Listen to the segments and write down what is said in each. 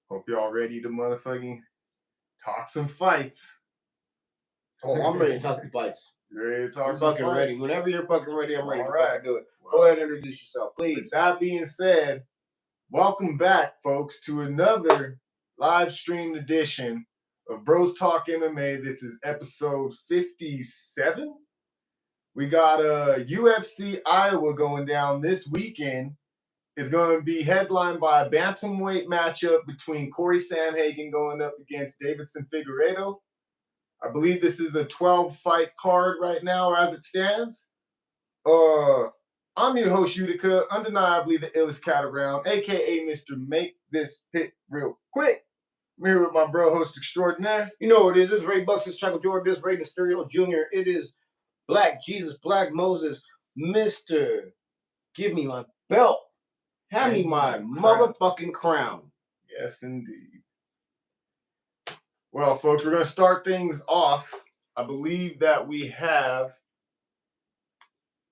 Hope y'all ready to motherfucking talk some fights. Oh, I'm ready to talk the fights. You ready to talk I'm some fucking fights? ready. Whenever you're fucking ready, I'm ready to Alright. fucking do it. Well, go ahead and introduce yourself, please. With that being said, welcome back, folks, to another live streamed edition of Bros Talk MMA. This is episode 57. We got UFC Iowa going down this weekend. It's going to be headlined by a bantamweight matchup between Cory Sandhagen going up against Deiveson Figueiredo. I believe this is a 12-fight card right now as it stands. I'm your host, Utica, undeniably the illest cat around, a.k.a. Mr. Make This Pick Real Quick. I'm here with my bro host extraordinaire. You know what it is. This is RayBuck, this is Chuckle Jordan, this is Ray Mysterio Jr. It is Black Jesus, Black Moses, Mr. Give me my belt. Hand me my motherfucking crown. Yes, indeed. Well, folks, we're going to start things off. I believe that we have,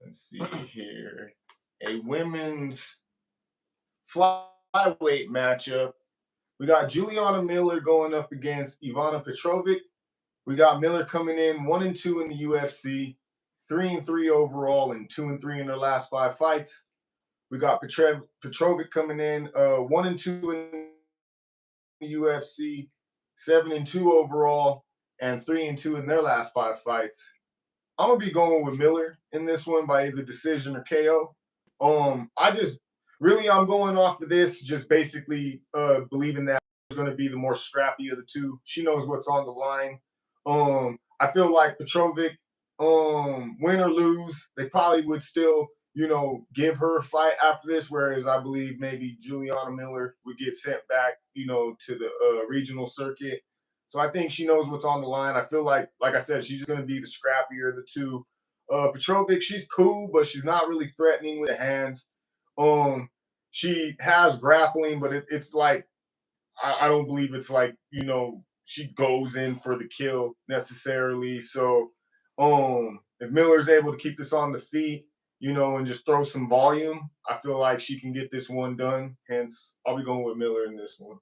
let's see here, a women's flyweight matchup. We got Juliana Miller going up against Ivana Petrovic. We got Miller coming in 1-2 in the UFC, 3-3 overall, and 2-3 in their last 5 fights. We got Petrovic coming in 1-2 in the UFC, 7-2 overall, and 3-2 in their last 5 fights. I'm gonna be going with Miller in this one by either decision or KO. I'm going off of this, just basically believing that it's gonna be the more scrappy of the two. She knows what's on the line. I feel like Petrovic, win or lose, they probably would still, give her a fight after this, whereas I believe maybe Juliana Miller would get sent back, to the regional circuit. So I think she knows what's on the line. I feel like I said, she's going to be the scrappier of the two. Petrovic, she's cool, but she's not really threatening with the hands. She has grappling, but it's like, I don't believe it's like, she goes in for the kill necessarily. So if Miller's able to keep this on the feet, and just throw some volume, I feel like she can get this one done. Hence, I'll be going with Miller in this one.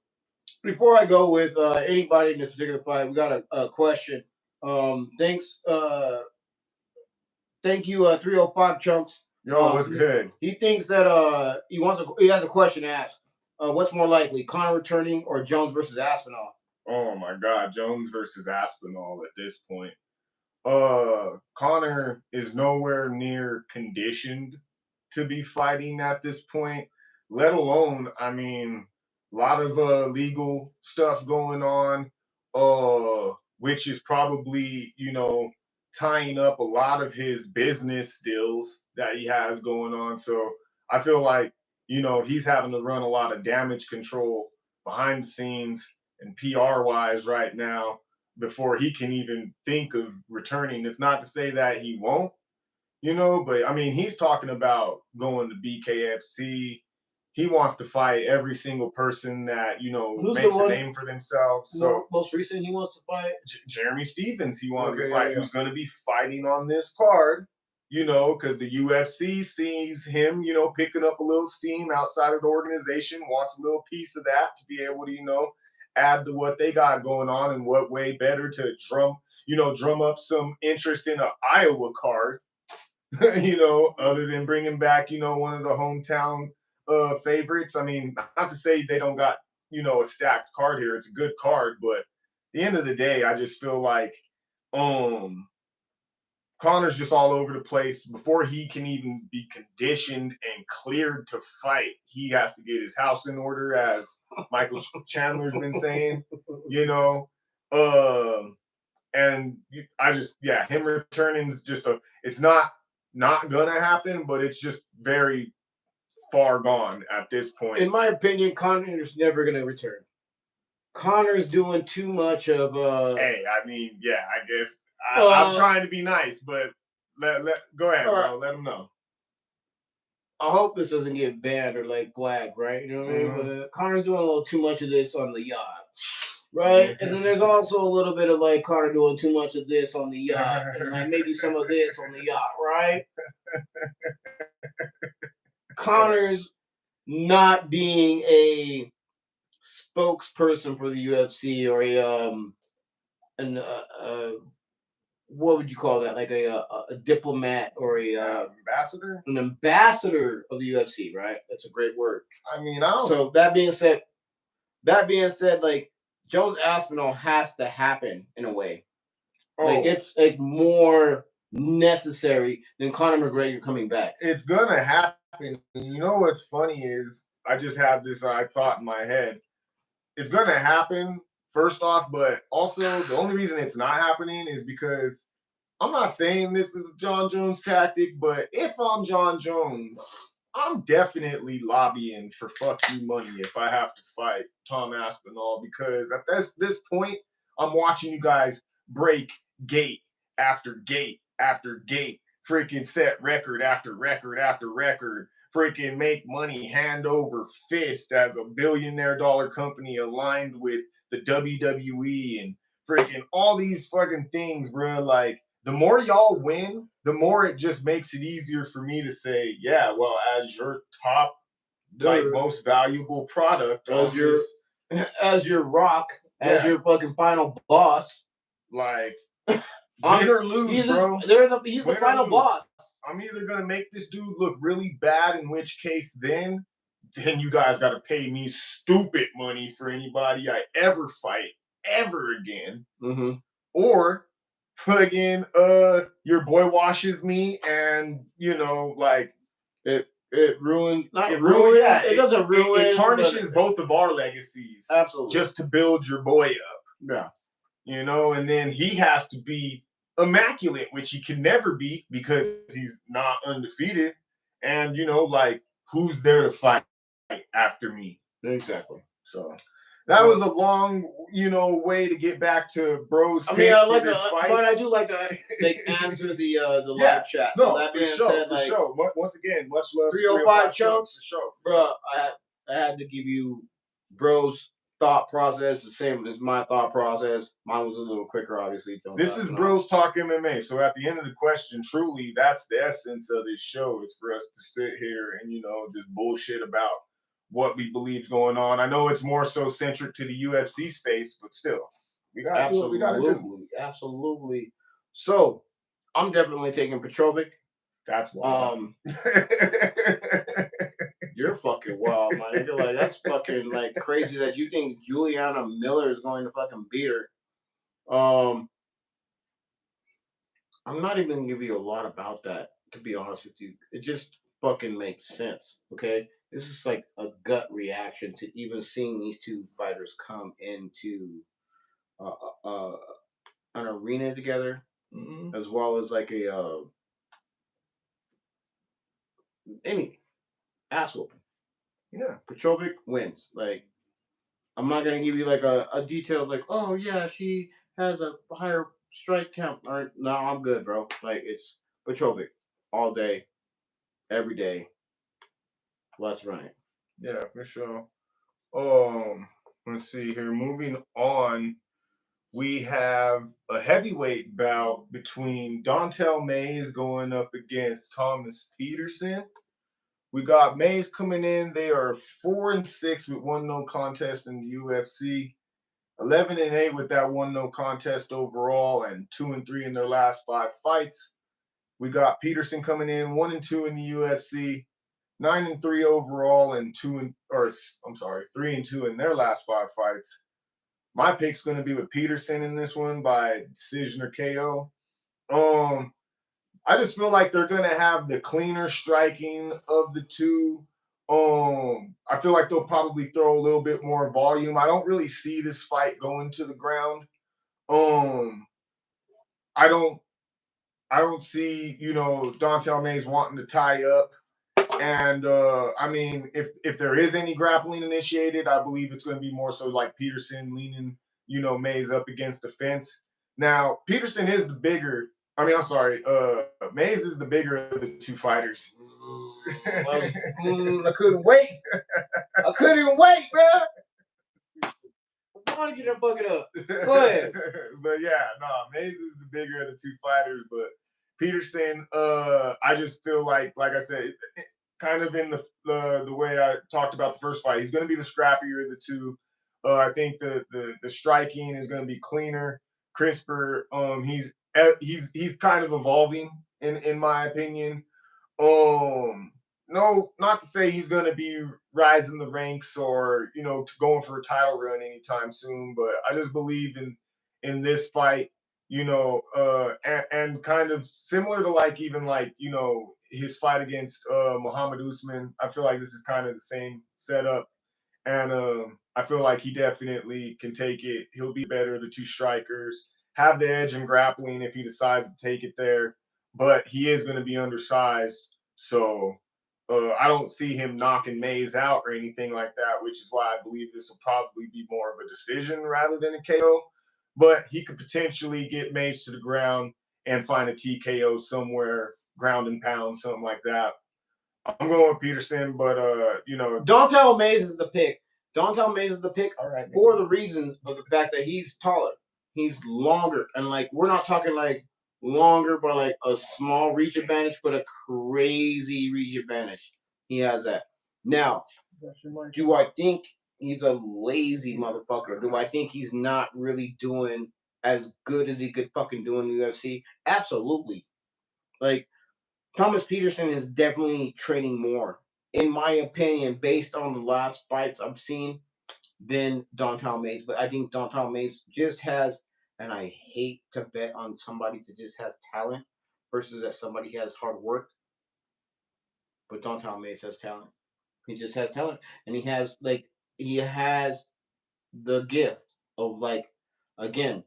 Before I go with anybody in this particular fight, we got a question. Thank you, 305 Chunks. Yo, what's good? He thinks that he has a question to ask. What's more likely, Conor returning or Jones versus Aspinall? Oh my God, Jones versus Aspinall at this point. Conor is nowhere near conditioned to be fighting at this point, let alone, a lot of legal stuff going on, which is probably, tying up a lot of his business deals that he has going on. So I feel like, he's having to run a lot of damage control behind the scenes and PR-wise right now before he can even think of returning. It's not to say that he won't, but he's talking about going to BKFC. He wants to fight every single person that, makes a name for themselves. So most recent he wants to fight? Jeremy Stevens, he wanted to fight, who's going to be fighting on this card, because the UFC sees him, picking up a little steam outside of the organization, wants a little piece of that to be able to, add to what they got going on, and what way better to drum up some interest in an Iowa card, other than bringing back, one of the hometown favorites. Not to say they don't got, a stacked card here. It's a good card, but at the end of the day, I just feel like Conor's just all over the place. Before he can even be conditioned and cleared to fight, he has to get his house in order, as Michael Chandler's been saying, and him returning is just it's not gonna happen, but it's just very far gone at this point. In my opinion, Conor is never gonna return. Conor's doing too much of Hey, I guess I'm trying to be nice, but go ahead, bro. Let him know. I hope this doesn't get banned or flagged, right? You know what I mean? But Conor's doing a little too much of this on the yacht, right? And then there's also a little bit of Conor doing too much of this on the yacht, and maybe some of this on the yacht, right? Conor's not being a spokesperson for the UFC or what would you call that? Like a diplomat or ambassador? An ambassador of the UFC, right? That's a great word. I mean, I don't. So that being said, like Jones Aspinall has to happen in a way. Like it's like more necessary than Conor McGregor coming back. It's gonna happen. You know what's funny is I just have this thought in my head. It's gonna happen first off, but also the only reason it's not happening is because I'm not saying this is a John Jones tactic, but if I'm John Jones, I'm definitely lobbying for fuck you money if I have to fight Tom Aspinall, because at this point, I'm watching you guys break gate after gate after gate, freaking set record after record after record, freaking make money hand over fist as a billionaire dollar company aligned with the WWE and freaking all these fucking things, bro. Like, the more y'all win, the more it just makes it easier for me to say, yeah, well, as your top, like, most valuable product, as your rock, as your fucking final boss, like, win or lose, bro. He's the final boss. I'm either gonna make this dude look really bad, in which case then you guys got to pay me stupid money for anybody I ever fight ever again, or fucking your boy washes me and like it ruined it doesn't ruin it tarnishes both of our legacies, absolutely, just to build your boy up, and then he has to be immaculate, which he can never be because he's not undefeated, and like, who's there to fight after me? Exactly. So that was a long, way to get back to Bro's. I mean, I like this fight, but I do like to answer the live chat. So no, that for sure. Once again, much love. 305 chunks, for sure. Bro, I had to give you Bro's thought process the same as my thought process. Mine was a little quicker, obviously. This is Bros Talk MMA. So at the end of the question, truly, that's the essence of this show, is for us to sit here and just bullshit about what we believe is going on. I know it's more so centric to the UFC space, but still, we gotta do what we gotta do. Absolutely. So I'm definitely taking Petrovic. That's wild. You're fucking wild, man. You're like, that's fucking like crazy that you think Juliana Miller is going to fucking beat her. I'm not even gonna give you a lot about that, to be honest with you. It just fucking makes sense. Okay. This is like a gut reaction to even seeing these two fighters come into an arena together, as well as like any ass whooping. Yeah, Petrovic wins. Like, I'm not gonna give you like a detailed like, oh yeah, she has a higher strike count. All right, no, I'm good, bro. Like, it's Petrovic all day, every day. Let's run it. Yeah, for sure. Let's see here. Moving on, we have a heavyweight bout between Dontel Mays going up against Thomas Peterson. We got Mays coming in. They are 4-6 with 1 no contest in the UFC, 11-8 with that 1 no contest overall, and 2-3 in their last 5 fights. We got Peterson coming in 1-2 in the UFC, 9-3 overall, and 3-2 in their last 5 fights. My pick's going to be with Peterson in this one by decision or KO. I just feel like they're going to have the cleaner striking of the two. I feel like they'll probably throw a little bit more volume. I don't really see this fight going to the ground. I don't see, Dontel Mays wanting to tie up. And I mean, if there is any grappling initiated, I believe it's going to be more so like Peterson leaning, Mays up against the fence. Now, Peterson is the bigger. Mays is the bigger of the two fighters. I couldn't wait. I couldn't wait, bro. I wanted you to book it up. Go ahead. But yeah, Mays is the bigger of the two fighters, but Peterson, I just feel like I said, kind of in the way I talked about the first fight, he's going to be the scrappier of the two. I think the striking is going to be cleaner, crisper. He's kind of evolving in my opinion. No, not to say he's going to be rising the ranks or going for a title run anytime soon, but I just believe in this fight. And kind of similar to his fight against Muhammad Usman. I feel like this is kind of the same setup. And I feel like he definitely can take it. He'll be better of the two strikers, have the edge in grappling if he decides to take it there. But he is going to be undersized. So I don't see him knocking Mays out or anything like that, which is why I believe this will probably be more of a decision rather than a KO. But he could potentially get Mays to the ground and find a TKO somewhere, ground and pound, something like that. I'm going with Peterson, but Dontel Mays is the pick. Dontel Mays is the pick all right, for the reason of the fact that he's taller, he's longer, and we're not talking longer, but a small reach advantage, but a crazy reach advantage. He has that. Now, do I think he's a lazy motherfucker? Do I think he's not really doing as good as he could fucking do in the UFC? Absolutely. Thomas Peterson is definitely training more, in my opinion, based on the last fights I've seen, than Dontel Mays. But I think Dontel Mays just has, and I hate to bet on somebody that just has talent versus that somebody has hard work. But Dontel Mays has talent. He just has talent, and he has the gift of again,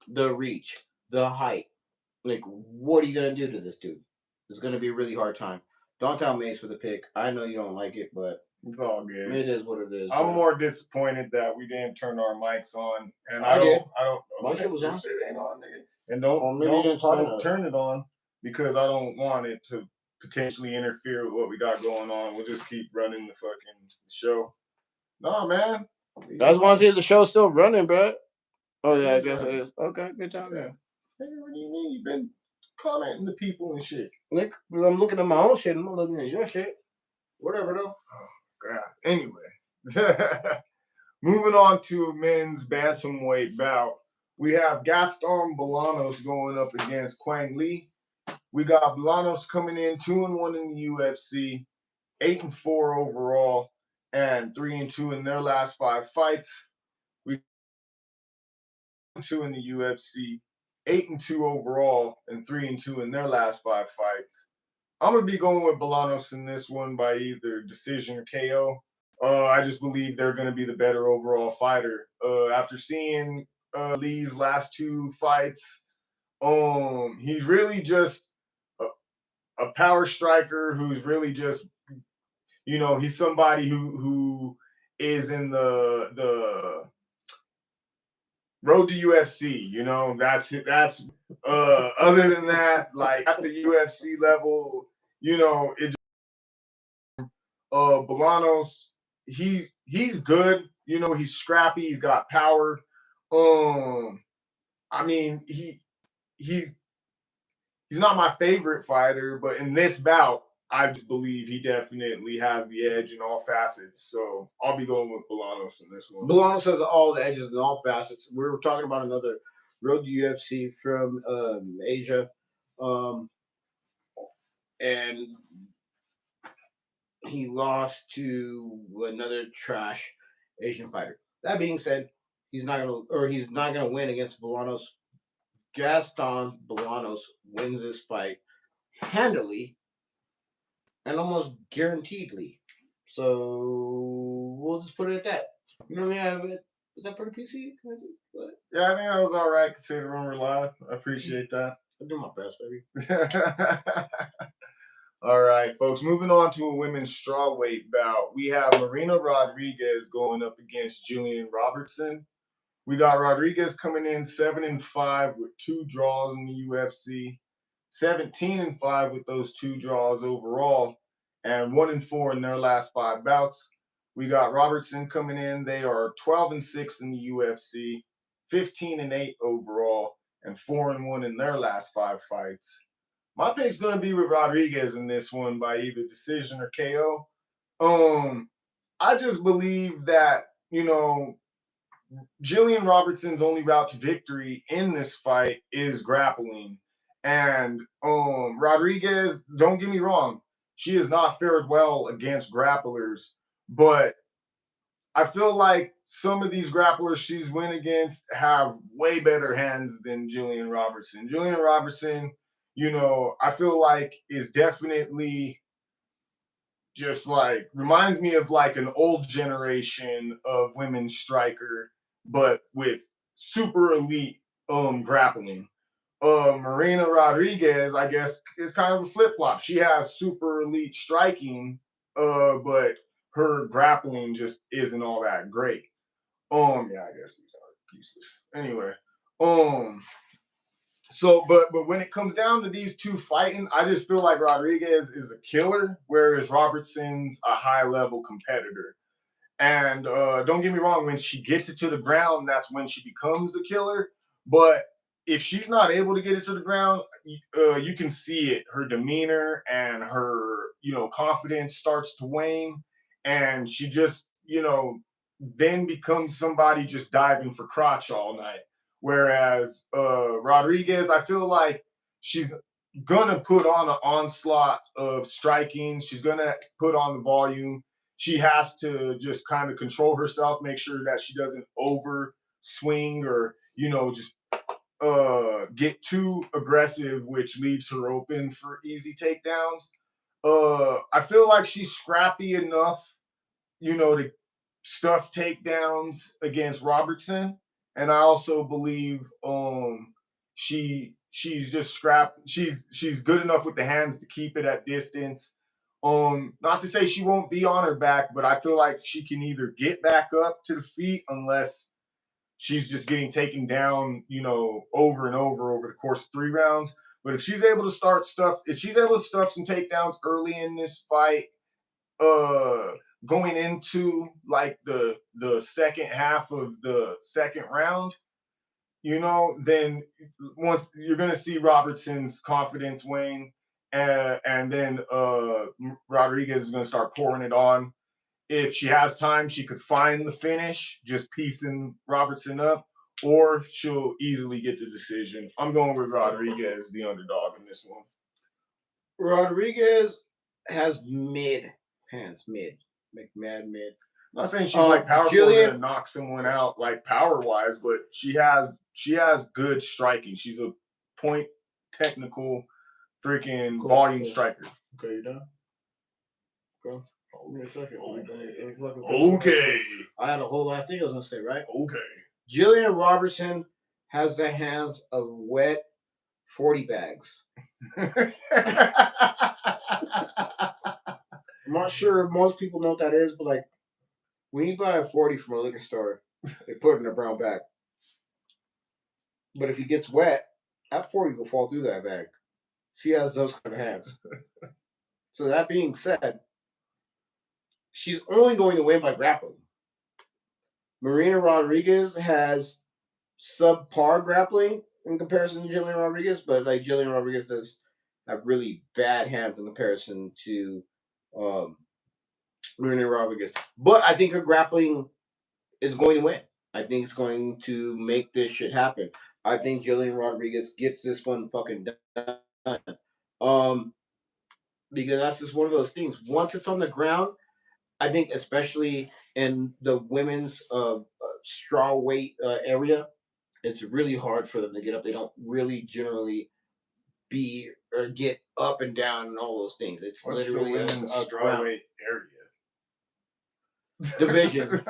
the reach, the height. What are you gonna do to this dude? It's gonna be a really hard time. Dontel Mays for the pick. I know you don't like it, but it's all good. It is what it is. I'm more disappointed that we didn't turn our mics on, and I don't. My shit was on. Shit ain't on, nigga. And don't turn it on because I don't want it to potentially interfere with what we got going on. We'll just keep running the fucking show. Nah, man. I just want to see if the show's still running, bro. Oh yeah, I guess it is. Okay, good job. Yeah. Hey, what do you mean? You've been commenting to people and shit. I'm looking at my own shit. I'm not looking at your shit. Whatever though. Oh God. Anyway, moving on to men's bantamweight bout. We have Gaston Bolanos going up against Quang Lee. We got Bolanos coming in 2-1 in the UFC, 8-4 overall, and 3-2 in their last 5 fights. We 2 in the UFC, 8-2 overall, and 3-2 in their last 5 fights. I'm gonna be going with Bolanos in this one by either decision or KO. I just believe they're gonna be the better overall fighter. After seeing Lee's last 2 fights, he's really just a power striker who's really just, he's somebody who is in the road to UFC. That's other than that, at the UFC level, it just, Bolanos, he's good. He's scrappy. He's got power. I mean, he's not my favorite fighter, but in this bout, I just believe he definitely has the edge in all facets. So I'll be going with Bolanos in this one. Bolanos has all the edges in all facets. We were talking about another road to UFC from Asia, and he lost to another trash Asian fighter. That being said, he's not gonna win against Bolanos. Gaston Bolanos wins this fight handily and almost guaranteedly. So we'll just put it at that. You know what I mean? Is that pretty PC? Yeah, I think that was all right considering we're live. I appreciate that. I do my best, baby. All right, folks. Moving on to a women's strawweight bout. We have Marina Rodriguez going up against Jillian Robertson. We got Rodriguez coming in 7-5 with 2 draws in the UFC, 17-5 with those 2 draws overall, and 1-4 in their last 5 bouts. We got Robertson coming in. They are 12-6 in the UFC, 15-8 overall, and 4-1 in their last 5 fights. My pick's going to be with Rodriguez in this one by either decision or KO. I just believe that, Jillian Robertson's only route to victory in this fight is grappling. And Rodriguez, don't get me wrong, she has not fared well against grapplers, but I feel like some of these grapplers she's went against have way better hands than Jillian Robertson. Jillian Robertson, I feel like is definitely just like reminds me of like an old generation of women's striker, but with super elite grappling. Marina Rodriguez, I guess, is kind of a flip-flop. She has super elite striking, but her grappling just isn't all that great. Yeah, I guess these are useless. Anyway, so, but when it comes down to these two fighting, I just feel like Rodriguez is a killer, whereas Robertson's a high-level competitor. And don't get me wrong, when she gets it to the ground, that's when she becomes a killer. But if she's not able to get it to the ground, you can see it. Her demeanor and her, confidence starts to wane. And she just, then becomes somebody just diving for crotch all night. Whereas Rodriguez, I feel like she's gonna put on an onslaught of striking. She's gonna put on the volume. She has to just kind of control herself, make sure that she doesn't over swing or just get too aggressive, which leaves her open for easy takedowns. I feel like she's scrappy enough, to stuff takedowns against Robertson, and I also believe she's just she's good enough with the hands to keep it at distance. Not to say she won't be on her back, but I feel like she can either get back up to the feet unless she's just getting taken down, over and over the course of 3 rounds. But if she's able to if she's able to stuff some takedowns early in this fight, going into like the second half of the second round, then once you're gonna see Robertson's confidence wane, and then Rodriguez is gonna start pouring it on. If she has time, she could find the finish, just piecing Robertson up, or she'll easily get the decision. I'm going with Rodriguez, the underdog in this one. Rodriguez has mid hands, like mad mid. I'm not saying she's like powerful to knock someone out like power wise, but she has good striking. She's a point technical freaking volume striker. Okay, you done? Go. Hold me a second. Okay. I had a whole last thing I was gonna say, right? Okay. Jillian Robertson has the hands of wet 40 bags. I'm not sure if most people know what that is, but like when you buy a 40 from a liquor store, they put it in a brown bag. But if it gets wet, that 40 will fall through that bag. She has those kind of hands. So that being said, she's only going to win by grappling. Marina Rodriguez has subpar grappling in comparison to Jillian Rodriguez, but like Jillian Rodriguez does have really bad hands in comparison to Marina Rodriguez. But I think her grappling is going to win. I think it's going to make this shit happen. I think Jillian Rodriguez gets this one fucking done. Because that's just one of those things. Once it's on the ground, I think especially in the women's straw weight area, it's really hard for them to get up. They don't really generally be or get up and down and all those things. It's What's literally the women's straw weight area? Division.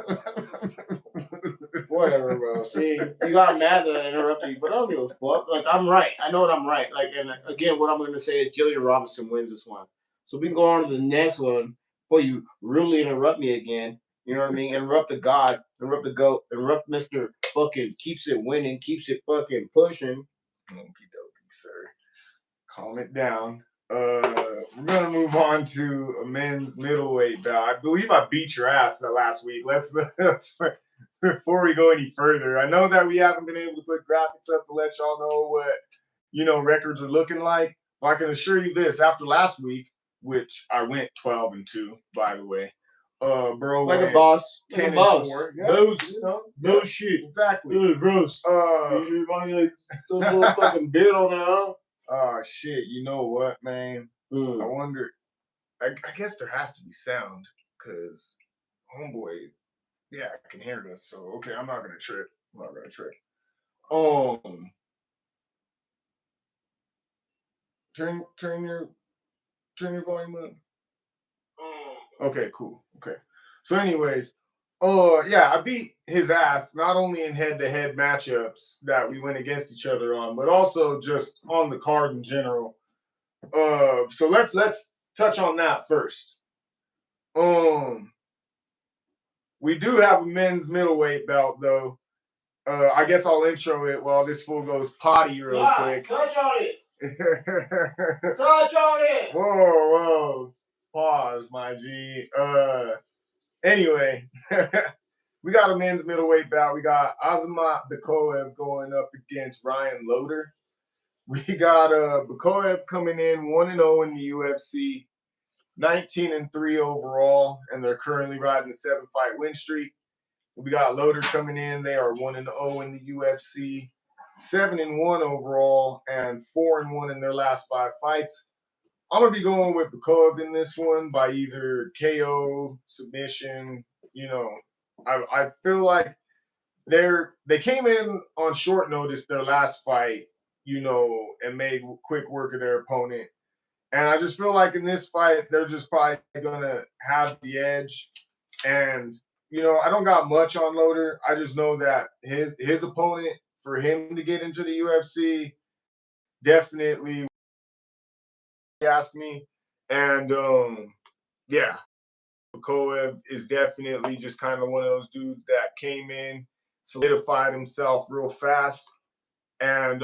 Whatever, bro. See, you got mad that I interrupted you, but I don't give a fuck. Like, I'm right. I know what I'm right. Like, and again, what I'm going to say is Jillian Robinson wins this one. So we can go on to the next one before you really interrupt me again. You know what I mean? Interrupt the God, interrupt the GOAT, interrupt Mr. fucking keeps it winning, keeps it fucking pushing. Okie dokie, sir. Calm it down. We're gonna move on to a men's middleweight bout. I believe I beat your ass that last week. Let's before we go any further. I know that we haven't been able to put graphics up to let y'all know what records are looking like. But I can assure you this: after last week, which I went 12-2, by the way, Bro, like a boss, 10 like a boss. 4. Yeah, Bros, you know, no yeah, shit. exactly. Dude, bros. You remind me like those little fucking beard on there, huh? Oh shit! You know what, man? I wonder. I guess there has to be sound because homeboy, yeah, I can hear this. So okay, I'm not gonna trip. I'm not gonna trip. Turn your volume up. Okay, cool. Okay. So, anyways, yeah, I beat his ass not only in head-to-head matchups that we went against each other on, but also just on the card in general. So let's touch on that first. We do have a men's middleweight belt though. I guess I'll intro it while this fool goes potty real quick. Touch on it. Touch on it. Whoa. Pause, my G. Anyway, we got a men's middleweight bout. We got Azamat Bikoev going up against Ryan Loder. We got Bikoev coming in 1-0 in the UFC, 19-3 overall, and they're currently riding a 7-fight win streak. We got Loder coming in. They are 1-0 in the UFC, 7-1 overall, and 4-1 in their last 5 fights. I'm gonna be going with Bikoev in this one by either KO, submission. You know, I feel like they came in on short notice their last fight, you know, and made quick work of their opponent. And I just feel like in this fight, they're just probably gonna have the edge. And you know, I don't got much on Loder. I just know that his opponent, for him to get into the UFC, definitely ask me. And yeah, Bikoev is definitely just kind of one of those dudes that came in, solidified himself real fast. And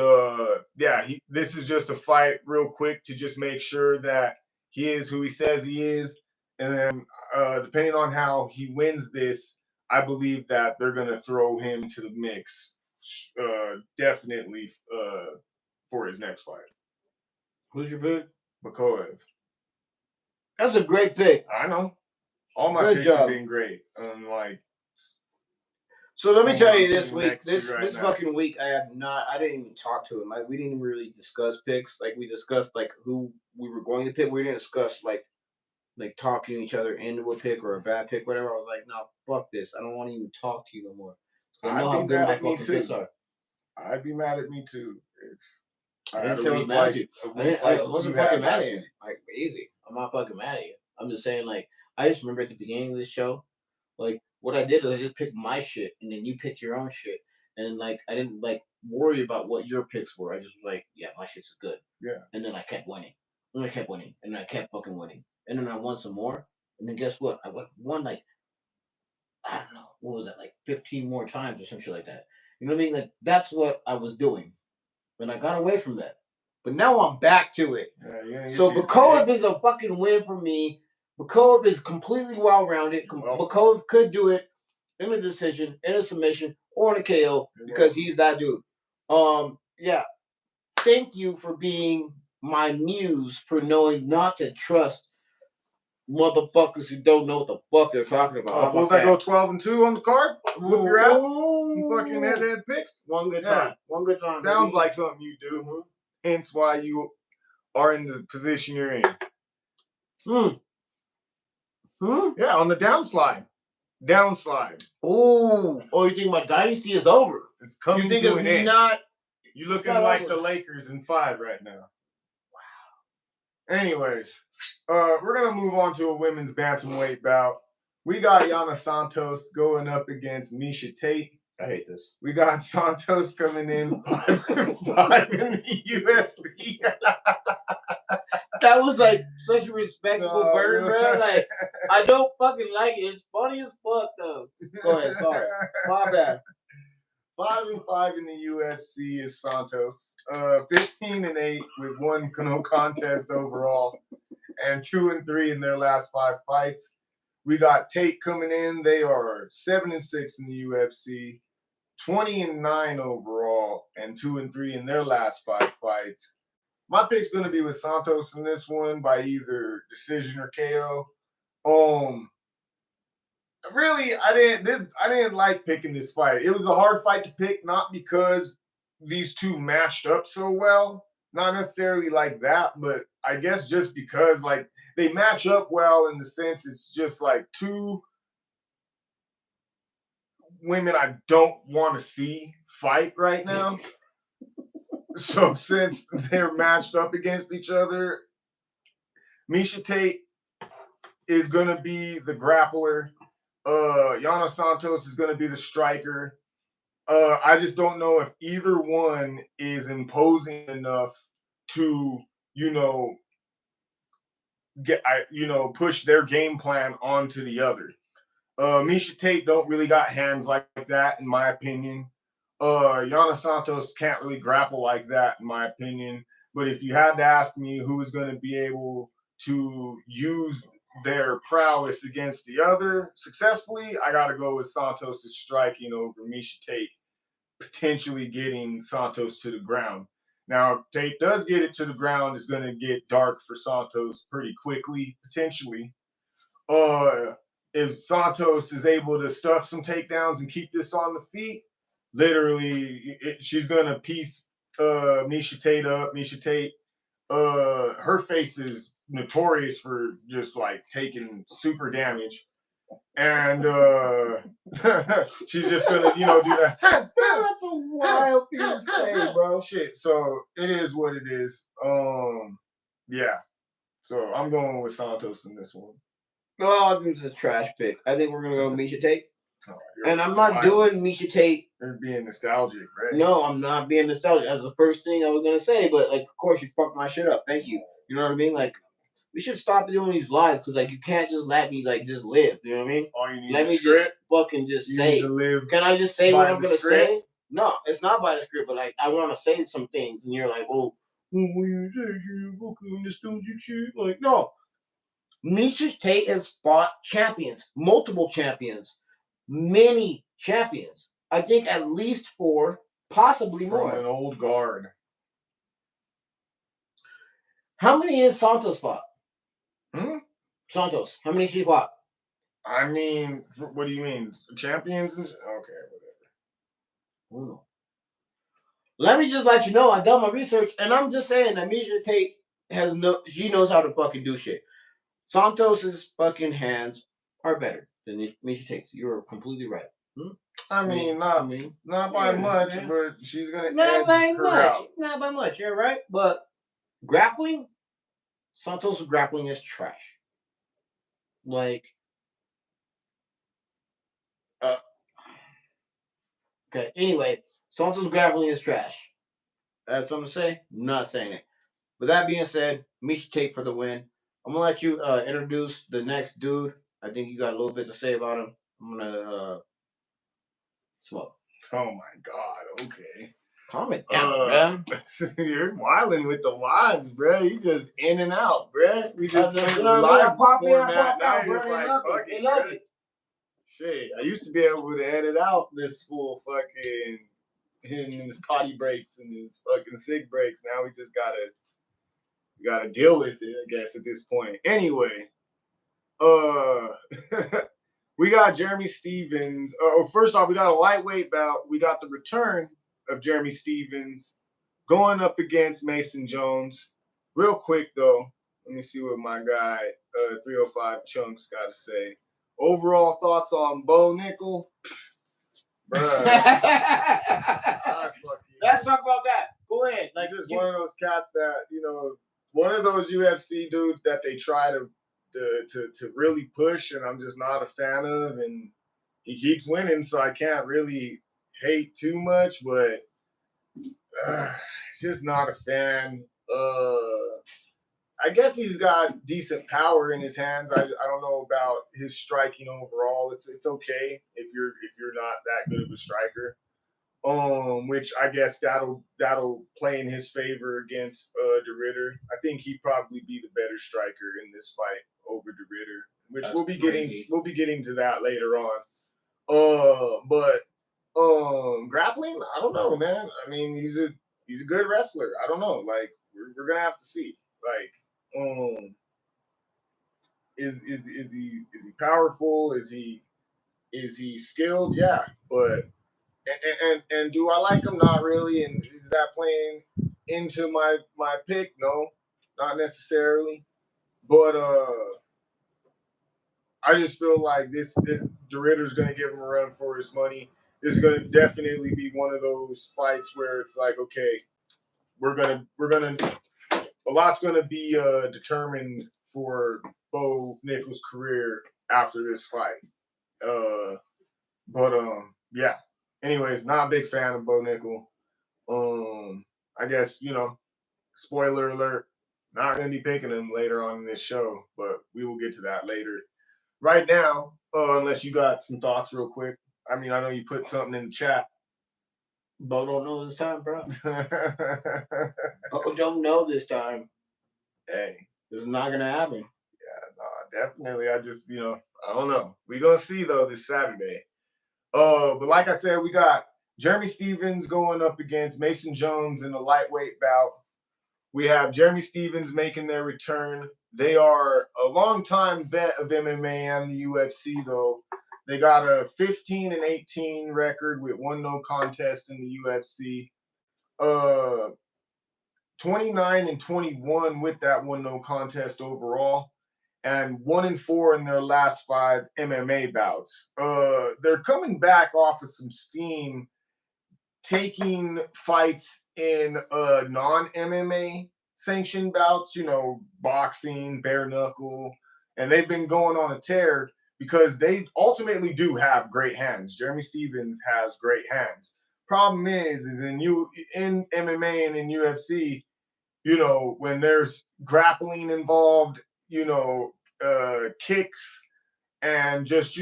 yeah, this is just a fight real quick to just make sure that he is who he says he is. And then depending on how he wins this, I believe that they're going to throw him to the mix definitely for his next fight. Who's your pick? Bikoev. That's a great pick. I know. All my picks have been great. So let me tell you, this week, this fucking week, I didn't even talk to him. Like, we didn't really discuss picks. Like, we discussed like who we were going to pick. We didn't discuss like talking to each other into a pick or a bad pick, whatever. I was like, no, fuck this. I don't want to even talk to you no more. I know how good my fucking picks are. I'd be mad at me too. I didn't say I was mad at you. I wasn't fucking mad at you. Like, easy. I'm not fucking mad at you. I'm just saying, like, I just remember at the beginning of this show, like, what I did is I just picked my shit, and then you picked your own shit. And, like, I didn't, like, worry about what your picks were. I just was like, yeah, my shit's good. Yeah. And then I kept winning. And I kept winning. And I kept fucking winning. And then I won some more. And then guess what? I won, like, I don't know. What was that? Like, 15 more times or some shit like that. You know what I mean? Like, that's what I was doing. And I got away from that. But now I'm back to it. So Bikoev is a fucking win for me. Bikoev is completely well-rounded. Bikoev could do it in a decision, in a submission, or in a KO because he's that dude. Yeah. Thank you for being my muse for knowing not to trust motherfuckers who don't know what the fuck they're talking about. Fools that go 12-2 on the card, whoop your ass, and fucking head-to-head picks. One good time. One good time. Sounds like something you do. Mm-hmm. Hence why you are in the position you're in. Yeah, on the downslide. Ooh. Oh, you think my dynasty is over? It's coming to an end. You're looking like the Lakers in 5 right now. Wow. Anyways, we're going to move on to a women's bantamweight bout. We got Yana Santos going up against Miesha Tate. I hate this. We got Santos coming in 5-5 in the UFC. That was like such a respectable burn, bro. Like, I don't fucking like it. It's funny as fuck, though. Go ahead, sorry. My bad. 5-5 in the UFC is Santos. 15-8 with 1 no contest overall, and 2-3 in their last 5 fights. We got Tate coming in. They are 7-6 in the UFC, 20-9 overall, and 2-3 in their last 5 fights. My pick's gonna be with Santos in this one by either decision or KO. really, I didn't like picking this fight. It was a hard fight to pick, not because these two matched up so well, not necessarily like that, but I guess just because like they match up well in the sense it's just like two women I don't want to see fight right now. So since they're matched up against each other, Miesha Tate is gonna be the grappler. Yana Santos is gonna be the striker. I just don't know if either one is imposing enough to, you know, push their game plan onto the other. Miesha Tate don't really got hands like that, in my opinion. Yana Santos can't really grapple like that, in my opinion. But if you had to ask me who is going to be able to use their prowess against the other successfully, I got to go with Santos' striking over Miesha Tate, potentially getting Santos to the ground. Now, if Tate does get it to the ground, it's going to get dark for Santos pretty quickly, potentially. If Santos is able to stuff some takedowns and keep this on the feet, literally, she's going to piece Miesha Tate up. Miesha Tate, her face is notorious for just like taking super damage. And she's just gonna, do that. That's a wild thing to say, bro. Shit. So it is what it is. Yeah. So I'm going with Santos in this one. No, I think it's a trash pick. I think we're gonna go Miesha Tate. Oh, and I'm not doing Miesha Tate. You're being nostalgic, right? No, I'm not being nostalgic. That's the first thing I was gonna say, but like, of course, you fucked my shit up. Thank you. You know what I mean? Like, we should stop doing these lives because like you can't just let me like just live. You know what I mean? All you need let me script. Just fucking just you say. Need to live Can I just say what I'm gonna script? say? No, it's not by the script, but like I want to say some things, and you're like, oh, when you say you fucking nostalgic shit, like no. Miesha Tate has fought champions, multiple champions, many champions. I think at least 4, possibly From more. An old guard. How many is Santos fought? Hmm? Santos. How many she fought? I mean, what do you mean? Champions? Okay, whatever. Ooh. Let me just let you know, I've done my research, and I'm just saying that Miesha Tate she knows how to fucking do shit. Santos's fucking hands are better than Miesha Tate's. You're completely right. I mean, not by much, but she's gonna not by much. Out. Not by much. You're right, but grappling, Santos' grappling is trash. Like, okay. Anyway, Santos' grappling is trash. That's something to say. I'm not saying it. With that being said, Miesha Tate for the win. I'm gonna let you introduce the next dude. I think you got a little bit to say about him. I'm gonna smoke. Oh my god. Okay. Calm it down, bro. You're wilding with the lives, bro. You just in and out, bro. We just live format. Now You're just like, fuck it, love it. Shit, I used to be able to edit out this full fucking him and his potty breaks and his fucking cig breaks. Now we just gotta deal with it, I guess, at this point. Anyway, we got Jeremy Stephens. First off, we got a lightweight bout. We got the return of Jeremy Stephens going up against Mason Jones. Real quick though, let me see what my guy 305 Chunks got to say. Overall thoughts on Bo Nickel? Bruh. Let's talk about that. Go ahead. Like, just one of those cats that, one of those UFC dudes that they try to really push, and I'm just not a fan of, and he keeps winning, so I can't really hate too much, but just not a fan. I guess he's got decent power in his hands. I don't know about his striking overall. It's okay if you're not that good of a striker. Which I guess that'll play in his favor against De Ridder. I think he'd probably be the better striker in this fight over De Ridder, which we'll be getting to that later on. But grappling, I don't know, man. I mean, he's a good wrestler. I don't know. Like, we're gonna have to see. Like, is he powerful? Is he Is he skilled? Yeah, but and do I like him? Not really. And is that playing into my pick? No, not necessarily. But I just feel like this DeRitter's going to give him a run for his money. This is going to definitely be one of those fights where it's like, okay, we're gonna a lot's going to be determined for Bo Nickal's career after this fight. But yeah. Anyways, not a big fan of Bo Nickal. I guess, spoiler alert, not gonna be picking him later on in this show, but we will get to that later. Right now, unless you got some thoughts real quick. I mean, I know you put something in the chat. Bo don't know this time, bro. Bo don't know this time. Hey, this is not gonna happen. Yeah, no, definitely. I just, I don't know. We're gonna see though this Saturday. But like I said, we got Jeremy Stephens going up against Mason Jones in a lightweight bout. We have Jeremy Stephens making their return. They are a longtime vet of MMA and the UFC, though. They got a 15-18 record with 1 no contest in the UFC. 29-21 with that 1 no contest overall, and 1-4 in their last 5 MMA bouts. They're coming back off of some steam, taking fights in non-MMA sanctioned bouts, boxing, bare knuckle, and they've been going on a tear because they ultimately do have great hands. Jeremy Stephens has great hands. Problem is in MMA and in UFC, when there's grappling involved, kicks and just,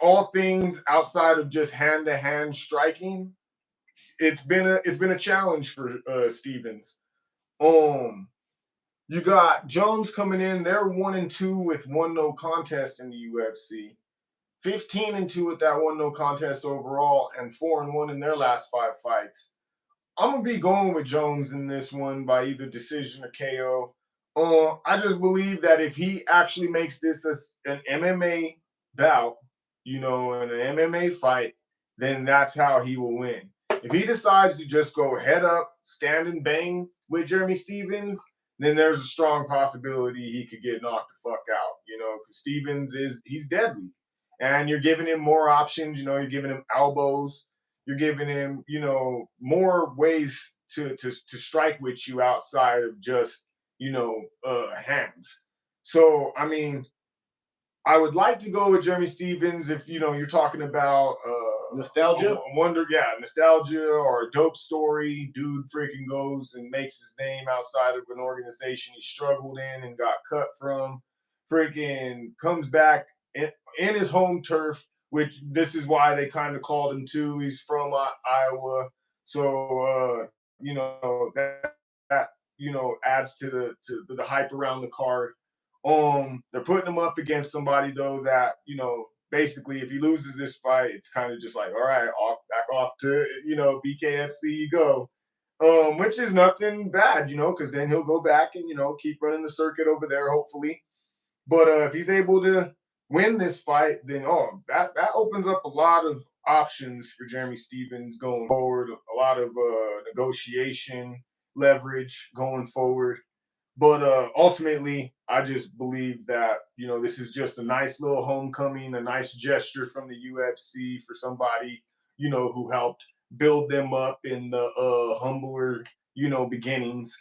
all things outside of just hand-to-hand striking, it's been a challenge for Stephens. You got Jones coming in. They're 1-2 with 1 no contest in the UFC. 15-2 with that 1 no contest overall, and 4-1 in their last 5 fights. I'm gonna be going with Jones in this one by either decision or KO. I just believe that if he actually makes this an MMA bout, in an MMA fight, then that's how he will win. If he decides to just go head up, stand and bang with Jeremy Stephens, then there's a strong possibility he could get knocked the fuck out, because Stephens he's deadly. And you're giving him more options, you're giving him elbows, you're giving him, more ways to strike with you outside of just, hands. So, I mean, I would like to go with Jeremy Stephens if, you're talking about nostalgia. Nostalgia or a dope story. Dude freaking goes and makes his name outside of an organization he struggled in and got cut from. Freaking comes back in his home turf, which this is why they kind of called him too. He's from Iowa, so that adds to the hype around the card. They're putting him up against somebody though that basically if he loses this fight, it's kind of just like, all right, back off to BKFC you go, which is nothing bad, because then he'll go back and keep running the circuit over there hopefully. But if he's able to win this fight, then that opens up a lot of options for Jeremy Stephens going forward. A lot of negotiation leverage going forward. But ultimately, I just believe that this is just a nice little homecoming, a nice gesture from the UFC for somebody who helped build them up in the humbler beginnings.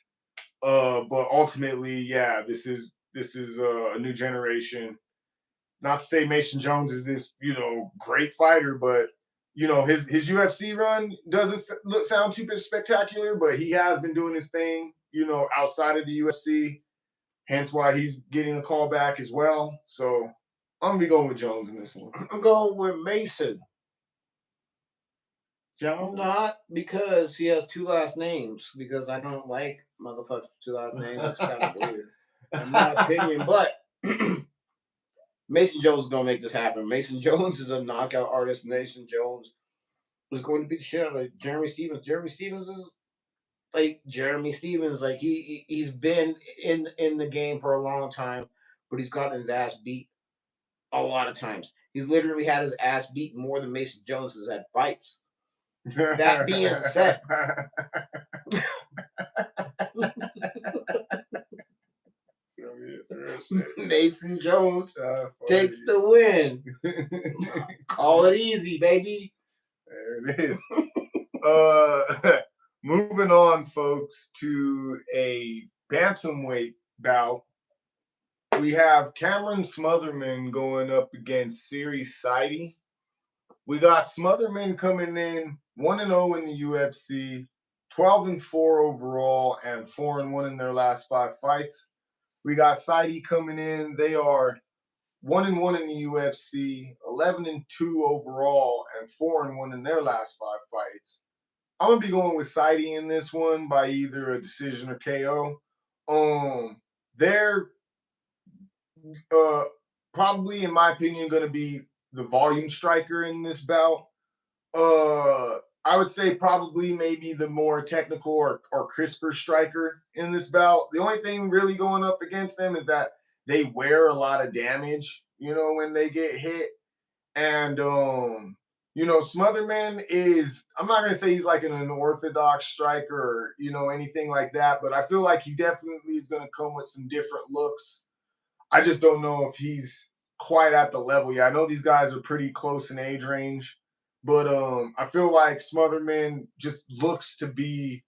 But ultimately, yeah, this is a new generation. Not to say Mason Jones is this great fighter, but his UFC run doesn't sound too spectacular, but he has been doing his thing outside of the UFC, hence why he's getting a call back as well. So I'm gonna be going with Jones in this one. I'm going with Mason. Jones? Not because he has 2 last names, because I don't like motherfuckers 2 last names. It's kind of weird, in my opinion. But Mason Jones is gonna make this happen. Mason Jones is a knockout artist. Mason Jones is going to beat the shit out of Jeremy Stephens. Jeremy Stephens is like Jeremy Stephens. Like he's been in the game for a long time, but he's gotten his ass beat a lot of times. He's literally had his ass beaten more than Mason Jones has had fights. That being said, Mason Jones takes the win. Call it easy, baby. There it is. Moving on, folks, to a bantamweight bout. We have Cameron Smotherman going up against Cory Sandhagen. We got Smotherman coming in 1-0 in the UFC, 12-4 overall, and 4-1 in their last 5 fights. We got Sandhagen coming in. They are 1-1 in the UFC, 11-2 overall, and 4-1 in their last 5 fights. I'm gonna be going with Sandhagen in this one by either a decision or KO. They're probably, in my opinion, gonna be the volume striker in this bout. I would say probably maybe the more technical or crisper striker in this bout. The only thing really going up against them is that they wear a lot of damage, when they get hit. And Smotherman is, I'm not gonna say he's like an unorthodox striker or anything like that, but I feel like he definitely is gonna come with some different looks. I just don't know if he's quite at the level yet. I know these guys are pretty close in age range, but I feel like Smotherman just looks to be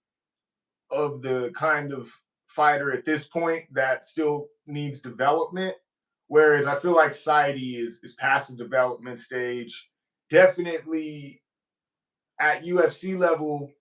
of the kind of fighter at this point that still needs development. Whereas I feel like Sandhagen is past the development stage. Definitely at UFC level,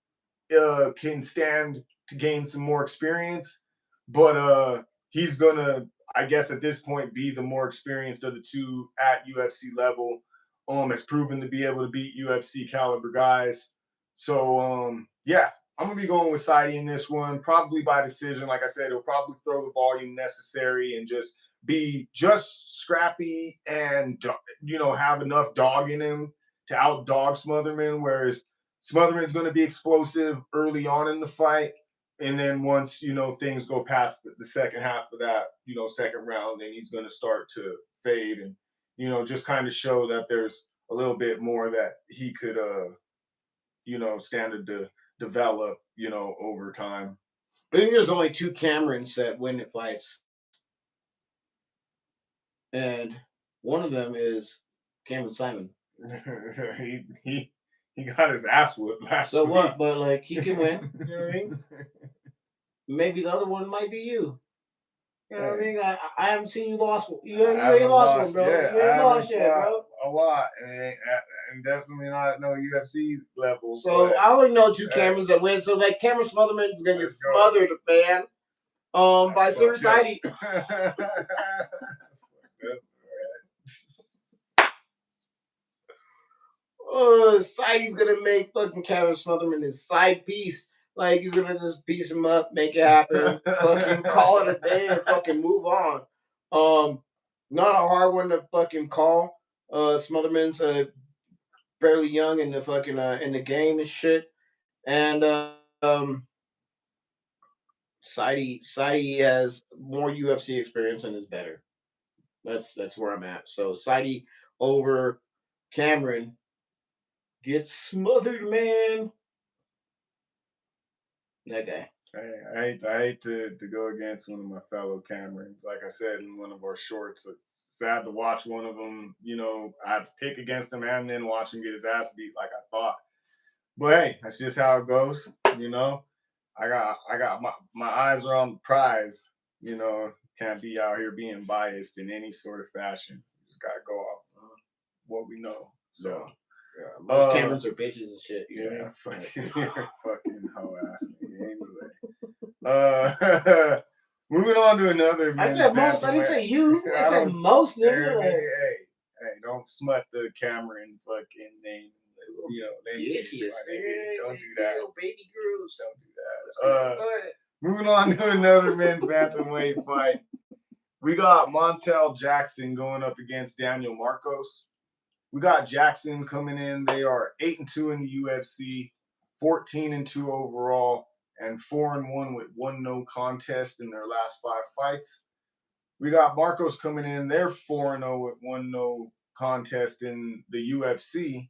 can stand to gain some more experience, but he's gonna, I guess, at this point, be the more experienced of the two at UFC level. Has proven to be able to beat UFC caliber guys. So yeah, I'm gonna be going with Sandhagen in this one, probably by decision. Like I said, he'll probably throw the volume necessary and just be just scrappy and have enough dog in him to outdog Smotherman. Whereas Smotherman's going to be explosive early on in the fight, and then once things go past the second half of that second round, then he's going to start to fade and just kind of show that there's a little bit more that he could stand to develop over time. I think there's only 2 Camerons that win at fights, and one of them is Cameron Simon. He got his ass whooped last week. So what? But like, he can win. You know what I mean? Maybe the other one might be you. You know what I mean? I haven't seen you lost. You ain't lost one, bro. Yeah, you ain't lost yet, bro. A lot, and definitely not at no UFC level. So I only know 2 Camerons that win. So like, Cameron Smotherman is gonna get smothered, man. By Cory Sandhagen. Sandhagen's gonna make fucking Cameron Smotherman his side piece. Like, he's gonna just piece him up, make it happen, fucking call it a day, and fucking move on. Not a hard one to fucking call. Smotherman's fairly young in the fucking in the game and shit, and Sandhagen has more UFC experience and is better. That's where I'm at. So Sandhagen over Cameron gets smothered, man. That guy. I hate to go against one of my fellow Camerons. Like I said in one of our shorts, it's sad to watch one of them. I'd pick against him and then watch him get his ass beat like I thought. But hey, that's just how it goes. I got my eyes are on the prize. Can't be out here being biased in any sort of fashion. Just gotta go off what we know. So. Yeah, most Camerons are bitches and shit. Fucking hoe ass nigga. Anyway, moving on to another. I said most. I didn't say you. I said most, nigga. Hey, don't smut the Cameron fucking name. Bitches. Don't do that. Baby girls. Don't do that. Moving on to another men's bantamweight fight. We got Montel Jackson going up against Daniel Marcos. We got Jackson coming in. They are 8-2 in the UFC, 14-2 overall, and 4-1 with 1 no contest in their last 5 fights. We got Marcos coming in. They're 4-0 with 1-0 contest in the UFC.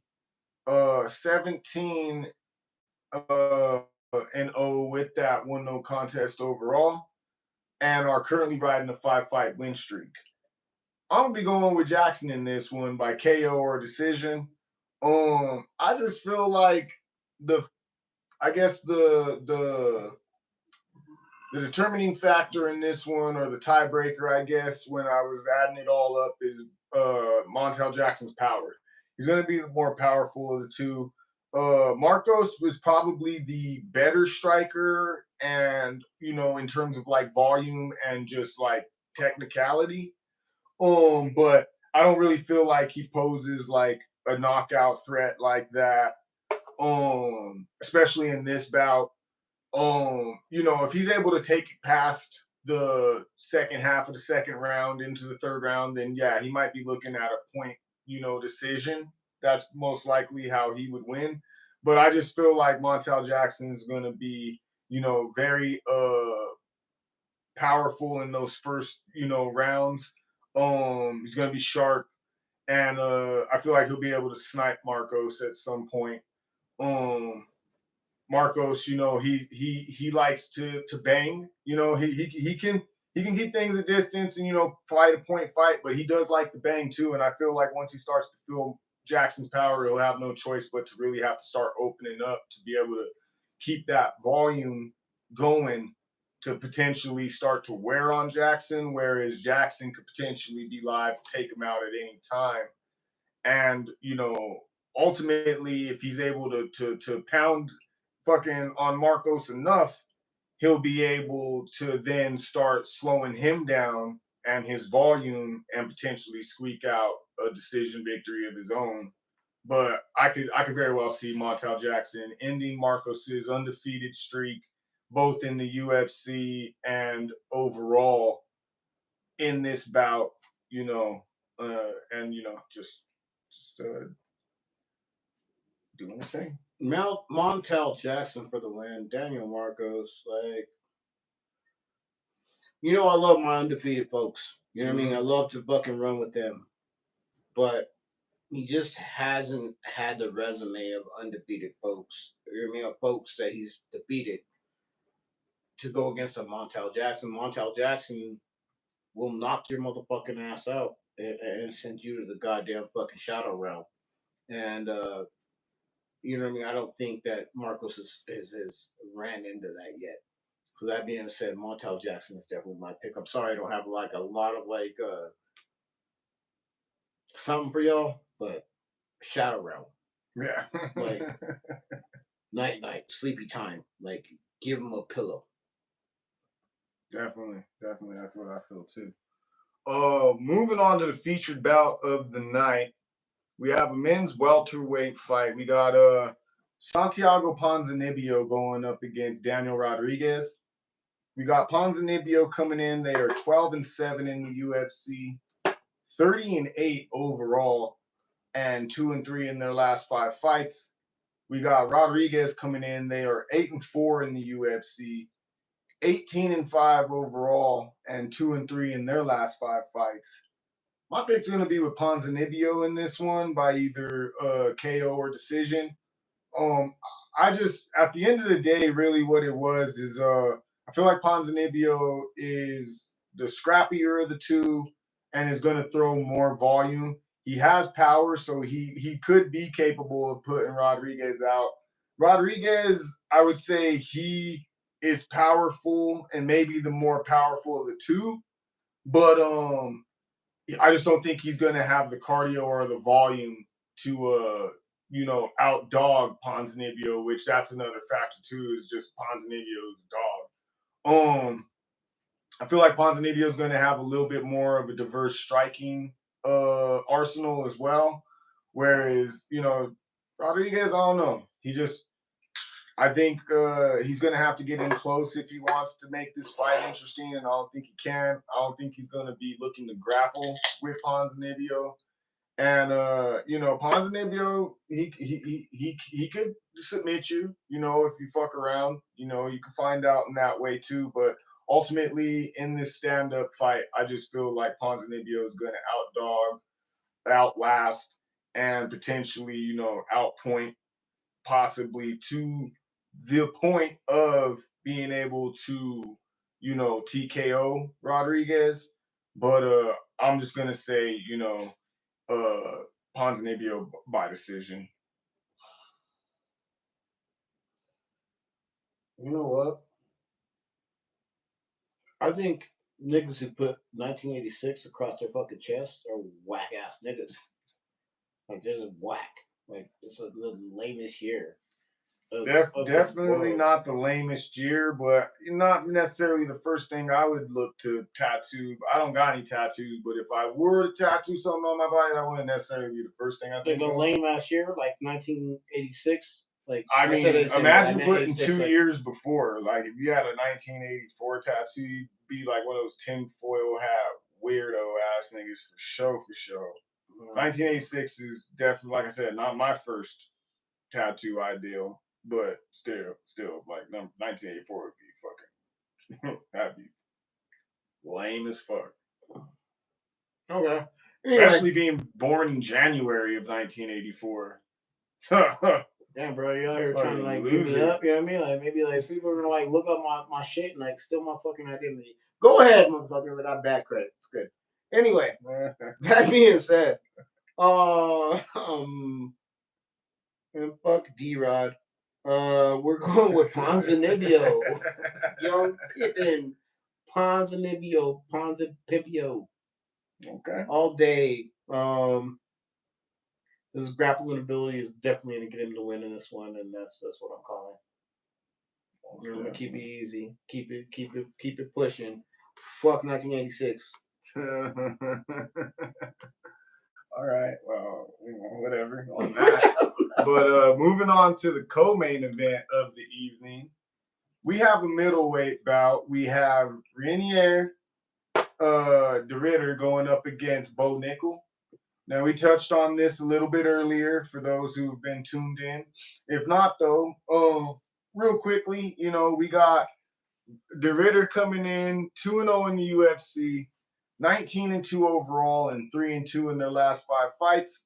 17 and 0 with that 1-0 contest overall, and are currently riding a 5-fight win streak. I'm gonna be going with Jackson in this one by KO or decision. I just feel like I guess the determining factor in this one, or the tiebreaker, I guess, when I was adding it all up, is Montel Jackson's power. He's going to be the more powerful of the two. Marcos was probably the better striker, and in terms of like volume and just like technicality. But I don't really feel like he poses like a knockout threat like that. Especially in this bout. If he's able to take it past the second half of the second round into the third round, then yeah, he might be looking at a point, decision. That's most likely how he would win. But I just feel like Montel Jackson is going to be, very powerful in those first, rounds. He's going to be sharp, and I feel like he'll be able to snipe Marcos at some point. Marcos, he likes to bang. He can keep things at distance and fight a point fight, but he does like to bang too. And I feel like once he starts to feel Jackson's power, he'll have no choice but to really have to start opening up to be able to keep that volume going to potentially start to wear on Jackson, whereas Jackson could potentially be live, take him out at any time. And ultimately, if he's able to pound fucking on Marcos enough, he'll be able to then start slowing him down and his volume, and potentially squeak out a decision victory of his own. But I could very well see Montel Jackson ending Marcos's undefeated streak, both in the UFC and overall in this bout. And just doing his thing. Montel Jackson for the win. Daniel Marcos, like, I love my undefeated folks. You know what I mean? I love to buck and run with them, but he just hasn't had the resume of undefeated folks. You know what I mean? Of folks that he's defeated to go against a Montel Jackson. Montel Jackson will knock your motherfucking ass out and send you to the goddamn fucking shadow realm. And you know what I mean? I don't think that Marcos is ran into that yet. So that being said, Montel Jackson is definitely my pick. I'm sorry I don't have like a lot of like something for y'all, but shadow realm. Yeah. Like night, sleepy time. Like give him a pillow. Definitely. That's what I feel too. Moving on to the featured bout of the night, we have a men's welterweight fight. We got Santiago Ponzinibbio going up against Daniel Rodriguez. We got Ponzinibbio coming in. They are 12-7 in the UFC, 30-8 overall, and 2-3 in their last 5 fights. We got Rodriguez coming in. They are 8-4 in the UFC, 18-5 overall, and 2-3 in their last 5 fights. My pick's going to be with Ponzinibbio in this one by either KO or decision. I just, at the end of the day, really what it was is I feel like Ponzinibbio is the scrappier of the two and is going to throw more volume. He has power, so he could be capable of putting Rodriguez out. Rodriguez, I would say he is powerful and maybe the more powerful of the two, but I just don't think he's going to have the cardio or the volume to out dog Ponzinibbio, which that's another factor too, is just Ponzinibbio's a dog. I feel like Ponzinibbio is going to have a little bit more of a diverse striking arsenal as well, whereas Rodriguez, I don't know, I think he's going to have to get in close if he wants to make this fight interesting, and I don't think he can. I don't think he's going to be looking to grapple with Ponzinibbio. And Ponzinibbio, he could submit you, if you fuck around. You can find out in that way too. But ultimately in this stand-up fight, I just feel like Ponzinibbio is going to outdog, outlast, and potentially, you know, outpoint, possibly to the point of being able to, you know, TKO Rodriguez. But I'm just gonna say, you know, Ponzinibbio by decision. You know what? I think niggas who put 1986 across their fucking chest are whack ass niggas. Like, they're just whack. Like, it's the lamest year. Definitely not the lamest year, but not necessarily the first thing I would look to tattoo. I don't got any tattoos, but if I were to tattoo something on my body, that wouldn't necessarily be the first thing I think Like a of. lame ass year, like 1986. Like, I mean, imagine putting 2 like, years before. Like, if you had a 1984 tattoo, you'd be like one of those tinfoil hat weirdo ass niggas for sure, for sure. 1986 is definitely, like I said, not my first tattoo ideal, but still, like 1984 would be fucking, that'd be lame as fuck. Okay. Especially being born in January of 1984. Damn, bro, you out here trying to like loser. give it up, you know what I mean? Like, maybe like people are gonna like look up my shit and like steal my fucking identity. Go ahead, motherfuckers. I got bad credit. It's good. Anyway, that being said, and fuck D-Rod. We're going with Ponzinibbio. Young Pippin. Ponzinibbio. Okay. All day. His grappling ability is definitely going to get him to win in this one, and that's what I'm calling. I'm gonna keep it easy. Keep it pushing. Fuck 1986. All right. Well, whatever on that. But moving on to the co-main event of the evening, we have a middleweight bout. We have Renier de Ridder going up against Bo Nickel. Now, we touched on this a little bit earlier for those who have been tuned in. If not, though, real quickly, you know, we got de Ridder coming in 2-0 in the UFC, 19-2 overall, and 3-2 in their last 5 fights.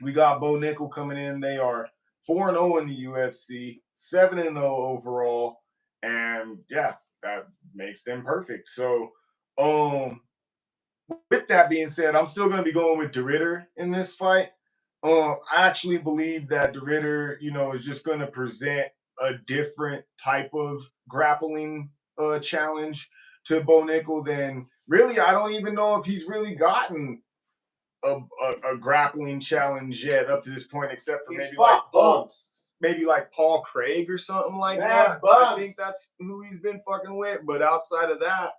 We got Bo Nickel coming in. They are 4-0 in the UFC, 7-0 overall, and yeah, that makes them perfect. So, with that being said, I'm still going to be going with de Ridder in this fight. I actually believe that de Ridder, you know, is just going to present a different type of grappling challenge to Bo Nickel than really. I don't even know if he's really gotten a grappling challenge yet up to this point, except for maybe like Paul Craig or something like that. I think that's who he's been fucking with. But outside of that,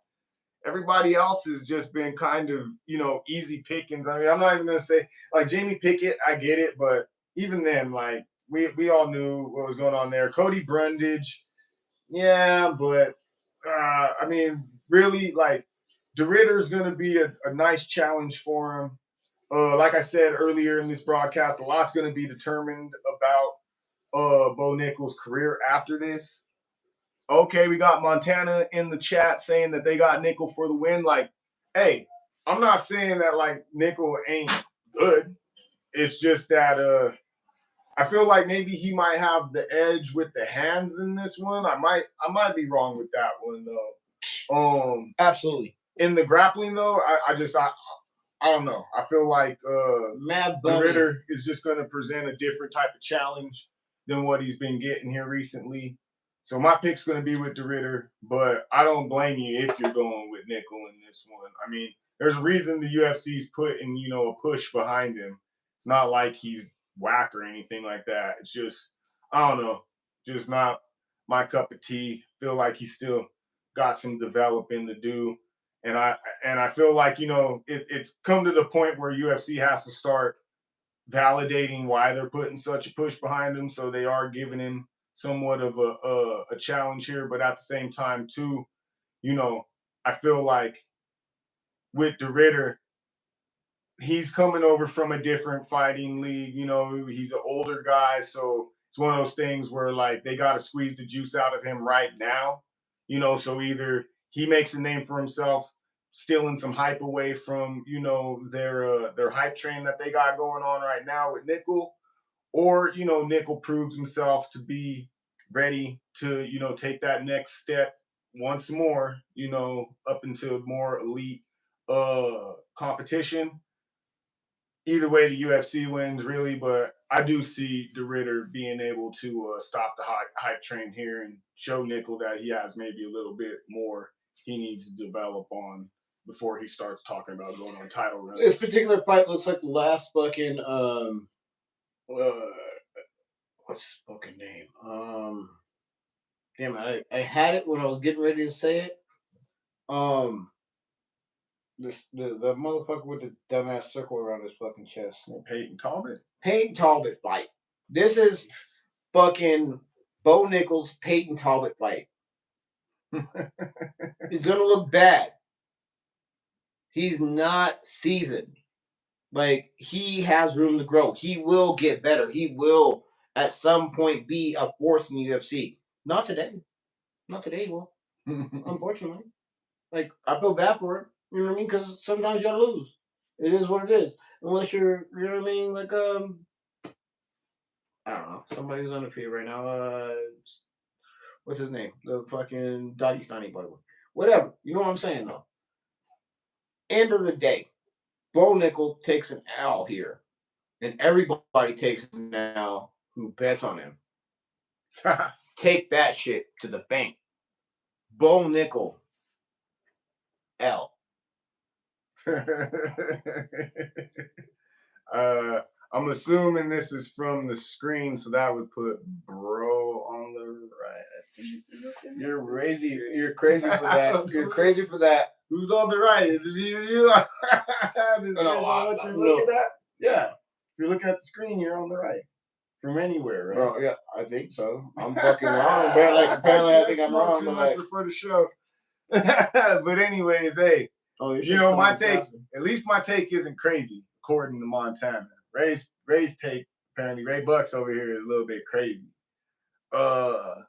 everybody else has just been kind of, you know, easy pickings. I mean, I'm not even gonna say like Jamie Pickett, I get it, but even then, like we all knew what was going on there. Cody Brundage, yeah, but I mean, really, like de Ridder's gonna be a nice challenge for him. Like I said earlier in this broadcast, a lot's gonna be determined about Bo Nickel's career after this. Okay, we got Montana in the chat saying that they got Nickel for the win. Like, hey, I'm not saying that like Nickel ain't good. It's just that I feel like maybe he might have the edge with the hands in this one. I might be wrong with that one though. Absolutely. In the grappling though, I don't know. I feel like de Ridder is just going to present a different type of challenge than what he's been getting here recently. So my pick's going to be with de Ridder, but I don't blame you if you're going with Nickel in this one. I mean, there's a reason the UFC's putting, you know, a push behind him. It's not like he's whack or anything like that. It's just, I don't know, just not my cup of tea. Feel like he's still got some developing to do. And I feel like, you know, it's come to the point where UFC has to start validating why they're putting such a push behind him. So they are giving him somewhat of a challenge here. But at the same time, too, you know, I feel like with de Ridder, he's coming over from a different fighting league. You know, he's an older guy. So it's one of those things where, like, they got to squeeze the juice out of him right now. You know, so either he makes a name for himself, stealing some hype away from, you know, their hype train that they got going on right now with Nickel, or, you know, Nickel proves himself to be ready to, you know, take that next step once more, you know, up into more elite competition. Either way, the UFC wins, really, but I do see De Ridder being able to stop the hype train here and show Nickel that he has maybe a little bit more he needs to develop on before he starts talking about going on title runs. This particular fight looks like the last fucking what's his fucking name? Damn it, I had it when I was getting ready to say it. The motherfucker with the dumbass circle around his fucking chest. Peyton Talbot? Peyton Talbot fight. This is fucking Bo Nickal' Peyton Talbot fight. It's gonna look bad. He's not seasoned. Like, he has room to grow. He will get better. He will at some point be a force in the UFC. Not today. Not today, he will. Unfortunately. Like, I feel bad for him. You know what I mean? Because sometimes you gotta lose. It is what it is. Unless you're, you know what I mean? Like, I don't know. Somebody who's undefeated right now. What's his name? The fucking Dagestani boy. Whatever. You know what I'm saying, though. End of the day, Bo Nickal takes an L here. And everybody takes an L who bets on him. Take that shit to the bank. Bo Nickal. L. I'm assuming this is from the screen, so that would put Bro on the right. You're crazy. You're crazy for that. You're crazy for that. Who's on the right? Is it you? What you're looking at? Yeah. If you're looking at the screen, you're on the right. From anywhere, right? Bro, yeah, I think so. I'm fucking wrong. Apparently I think I'm wrong. Too much before the show. But anyways, hey, you know, my take, at least my take isn't crazy, according to Montana. Ray's take, apparently RayBuck's over here is a little bit crazy. But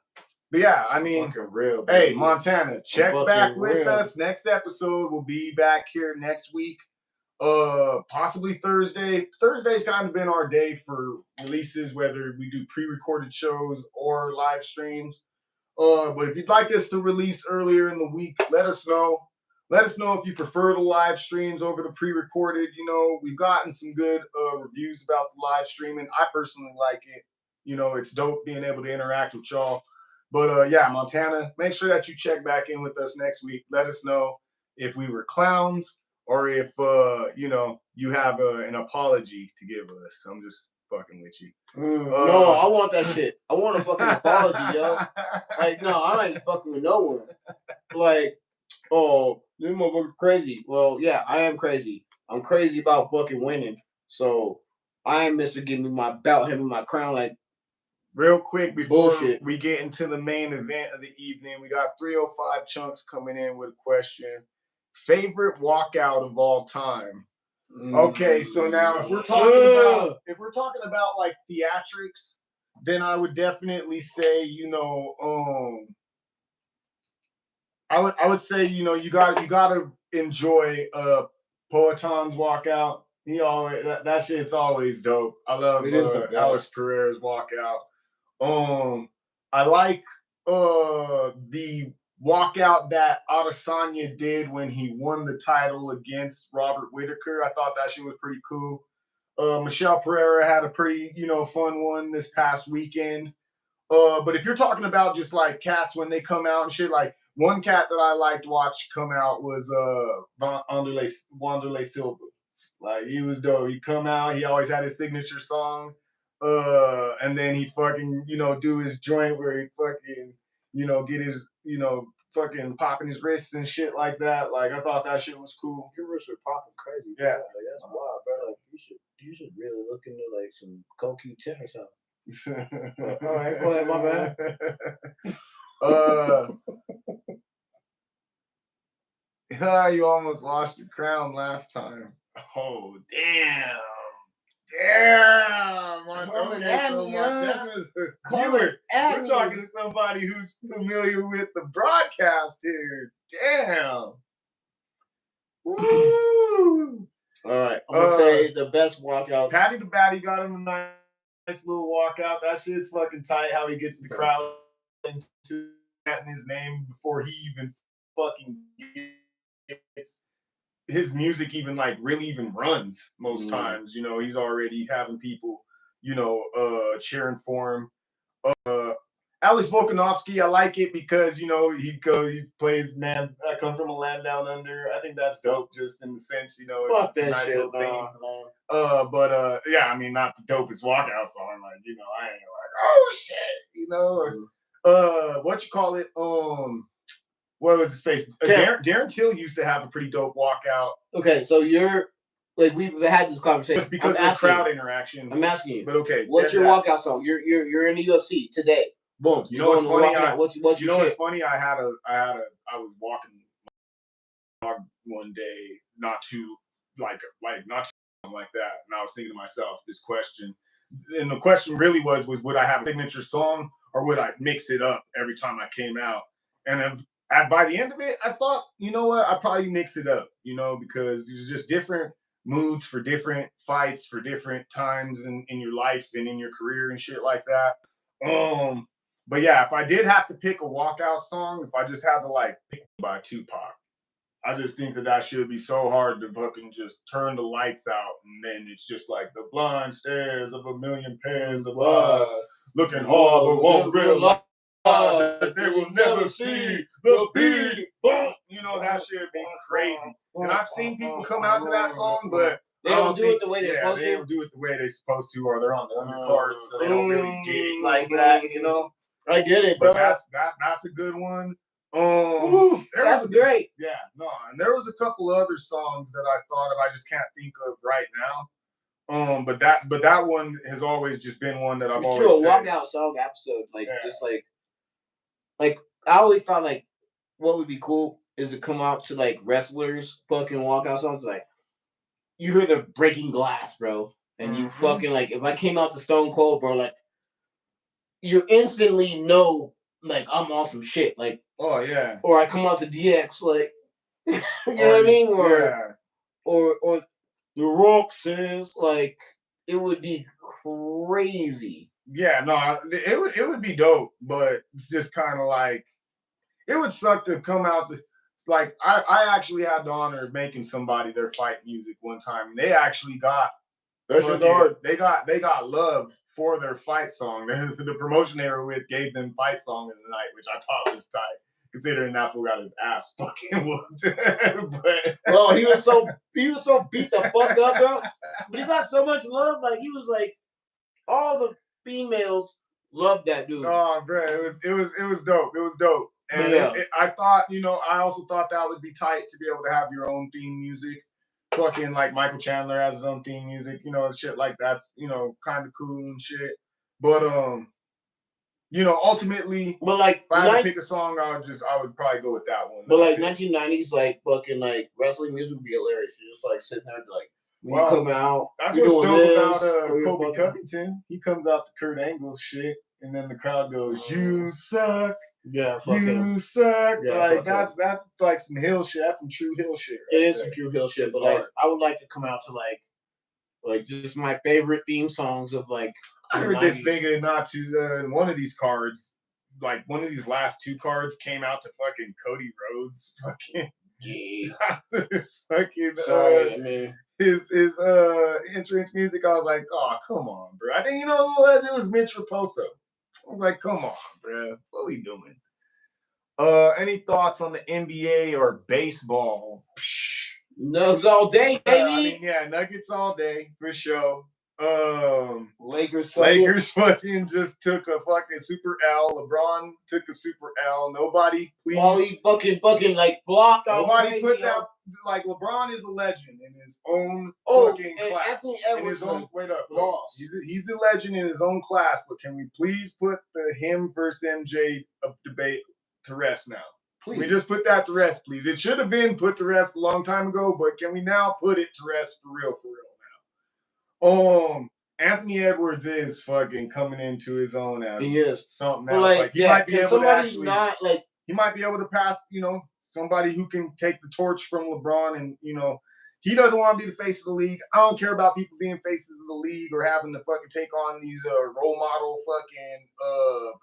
yeah, I mean, real, hey, Montana, check back with us. Next episode will be back here next week. Possibly Thursday. Thursday's kind of been our day for releases, whether we do pre-recorded shows or live streams. But if you'd like us to release earlier in the week, let us know. Let us know if you prefer the live streams over the pre-recorded. You know, we've gotten some good reviews about the live streaming. I personally like it. You know, it's dope being able to interact with y'all. But yeah, Montana, make sure that you check back in with us next week. Let us know if we were clowns or if, you know, you have an apology to give us. I'm just fucking with you. No, I want that shit. I want a fucking apology, yo. Like, no, I ain't fucking with no one. Like, oh, this motherfucker crazy. Well, yeah, I am crazy. I'm crazy about fucking winning. So I am Mr. Give me my belt, hand me my crown. Like, real quick before we get into the main event of the evening, we got 305 Chunks coming in with a question. Favorite walkout of all time? Okay, so now if we're talking about like theatrics, then I would definitely say, you know, I would say, you know, you gotta enjoy Poetan's walkout. He always that shit's always dope. I love Alex Pereira's walkout. I like the walkout that Adesanya did when he won the title against Robert Whittaker. I thought that shit was pretty cool. Michelle Pereira had a pretty, you know, fun one this past weekend. But if you're talking about just like cats when they come out and shit, like one cat that I liked to watch come out was Wanderlei Silva. Like, he was dope. He'd come out, he always had his signature song. And then he'd fucking, you know, do his joint where he'd fucking, you know, get his, you know, fucking popping his wrists and shit like that. Like, I thought that shit was cool. Your wrists are popping crazy. Yeah. Like, that's wild, bro. Like, you should really look into like some CoQ10 or something. All right, go ahead, my bad. You almost lost your crown last time. Oh, damn. Damn, Montana's we're talking to somebody who's familiar with the broadcast here. Damn. Woo. All right, I'm gonna say the best walkout. Patty the Batty got him a nice little walkout. That shit's fucking tight. How he gets the crowd into his name before he even fucking gets his music even like really even runs most times. You know, he's already having people, you know, cheering for him. Alex Volkanovski, I like it because, you know, he plays, man, I come from a land down under. I think that's dope just in the sense, you know, it's a nice little thing. But yeah, I mean, not the dopest walkout song. Like, you know, I ain't like, oh shit, you know, what you call it? What was his face? Darren Till used to have a pretty dope walkout. Okay, so you're like we've had this conversation just because of the crowd interaction. I'm asking you, but okay, what's your walkout song? You're in the UFC today. Boom. You know what's funny? What's you know what's funny? I was walking one day, not too like not too like that, and I was thinking to myself this question, and the question really was would I have a signature song or would I mix it up every time I came out? And by the end of it, I thought, you know what, I probably mix it up, you know, because there's just different moods for different fights for different times in your life and in your career and shit like that. But yeah, if I did have to pick a walkout song, if I just had to like pick by Tupac, I just think that should be so hard to fucking just turn the lights out and then it's just like the blind stares of a million pairs of eyes looking hard but won't realize that they will never see the beat. You know, that should be crazy. And I've seen people come out to that song, but they don't do it the way they're supposed to. They don't do it the way they're supposed to, or they're on the undercard, so they don't really get it like that, you know. I get it, bro. But that's a good one. That's great. Yeah, no, and there was a couple other songs that I thought of. I just can't think of right now. But that one has always just been one that I've always said. A walkout song episode, like just like I always thought like what would be cool is to come out to like wrestlers fucking walkout songs. Like you hear the breaking glass, bro, and you fucking like if I came out to Stone Cold, bro, like you instantly know like I'm on some shit, like oh yeah, or I come out to DX, like you know what I mean, or The Rock says, like it would be crazy. Yeah, no, it would be dope, but it's just kind of like it would suck to come out. Like I actually had the honor of making somebody their fight music one time, and they actually got. They got love for their fight song. The promotion they were with gave them fight song of the night, which I thought was tight, considering that fool got his ass fucking whooped. But bro, he was so beat the fuck up, bro. But he got so much love. Like he was like all the females loved that dude. Oh, bro, it was dope. It was dope. And I thought, you know, I also thought that would be tight to be able to have your own theme music. Fucking like Michael Chandler has his own theme music, you know, shit like that's, you know, kind of cool and shit. But you know, ultimately, but like if I had to pick a song, I would probably go with that one. But like 1990s, like fucking like wrestling music would be hilarious. You're just like sitting there like when you come out. That's what's dope about Kobe Covington. He comes out to Kurt Angle's shit, and then the crowd goes, "You suck." Yeah, you suck. Yeah, like that's like some hill shit. That's some true hill shit. Right it is some true hill shit. But like, I would like to come out to like just my favorite theme songs of like. I heard this nigga not to one of these cards, like one of these last two cards came out to fucking Cody Rhodes. Fucking his fucking his entrance music. I was like, oh come on, bro. I think you know who it was. It was Mitch Raposo. I was like, come on, bro. What are we doing? Any thoughts on the NBA or baseball? Nuggets all day, baby. I mean, yeah, Nuggets all day for sure. Lakers fucking just took a fucking super L. LeBron took a super L. Nobody, please. Wally fucking like blocked out. Nobody put that. Like LeBron is a legend in his own fucking class. In his own he's a legend in his own class. But can we please put the him versus MJ debate to rest now? Please. Can we just put that to rest, please? It should have been put to rest a long time ago, but can we now put it to rest for real now? Anthony Edwards is fucking coming into his own as something else. Like he might be able to actually not like he might be able to pass, somebody who can take the torch from LeBron, and he doesn't want to be the face of the league. I don't care about people being faces of the league or having to fucking take on these role model fucking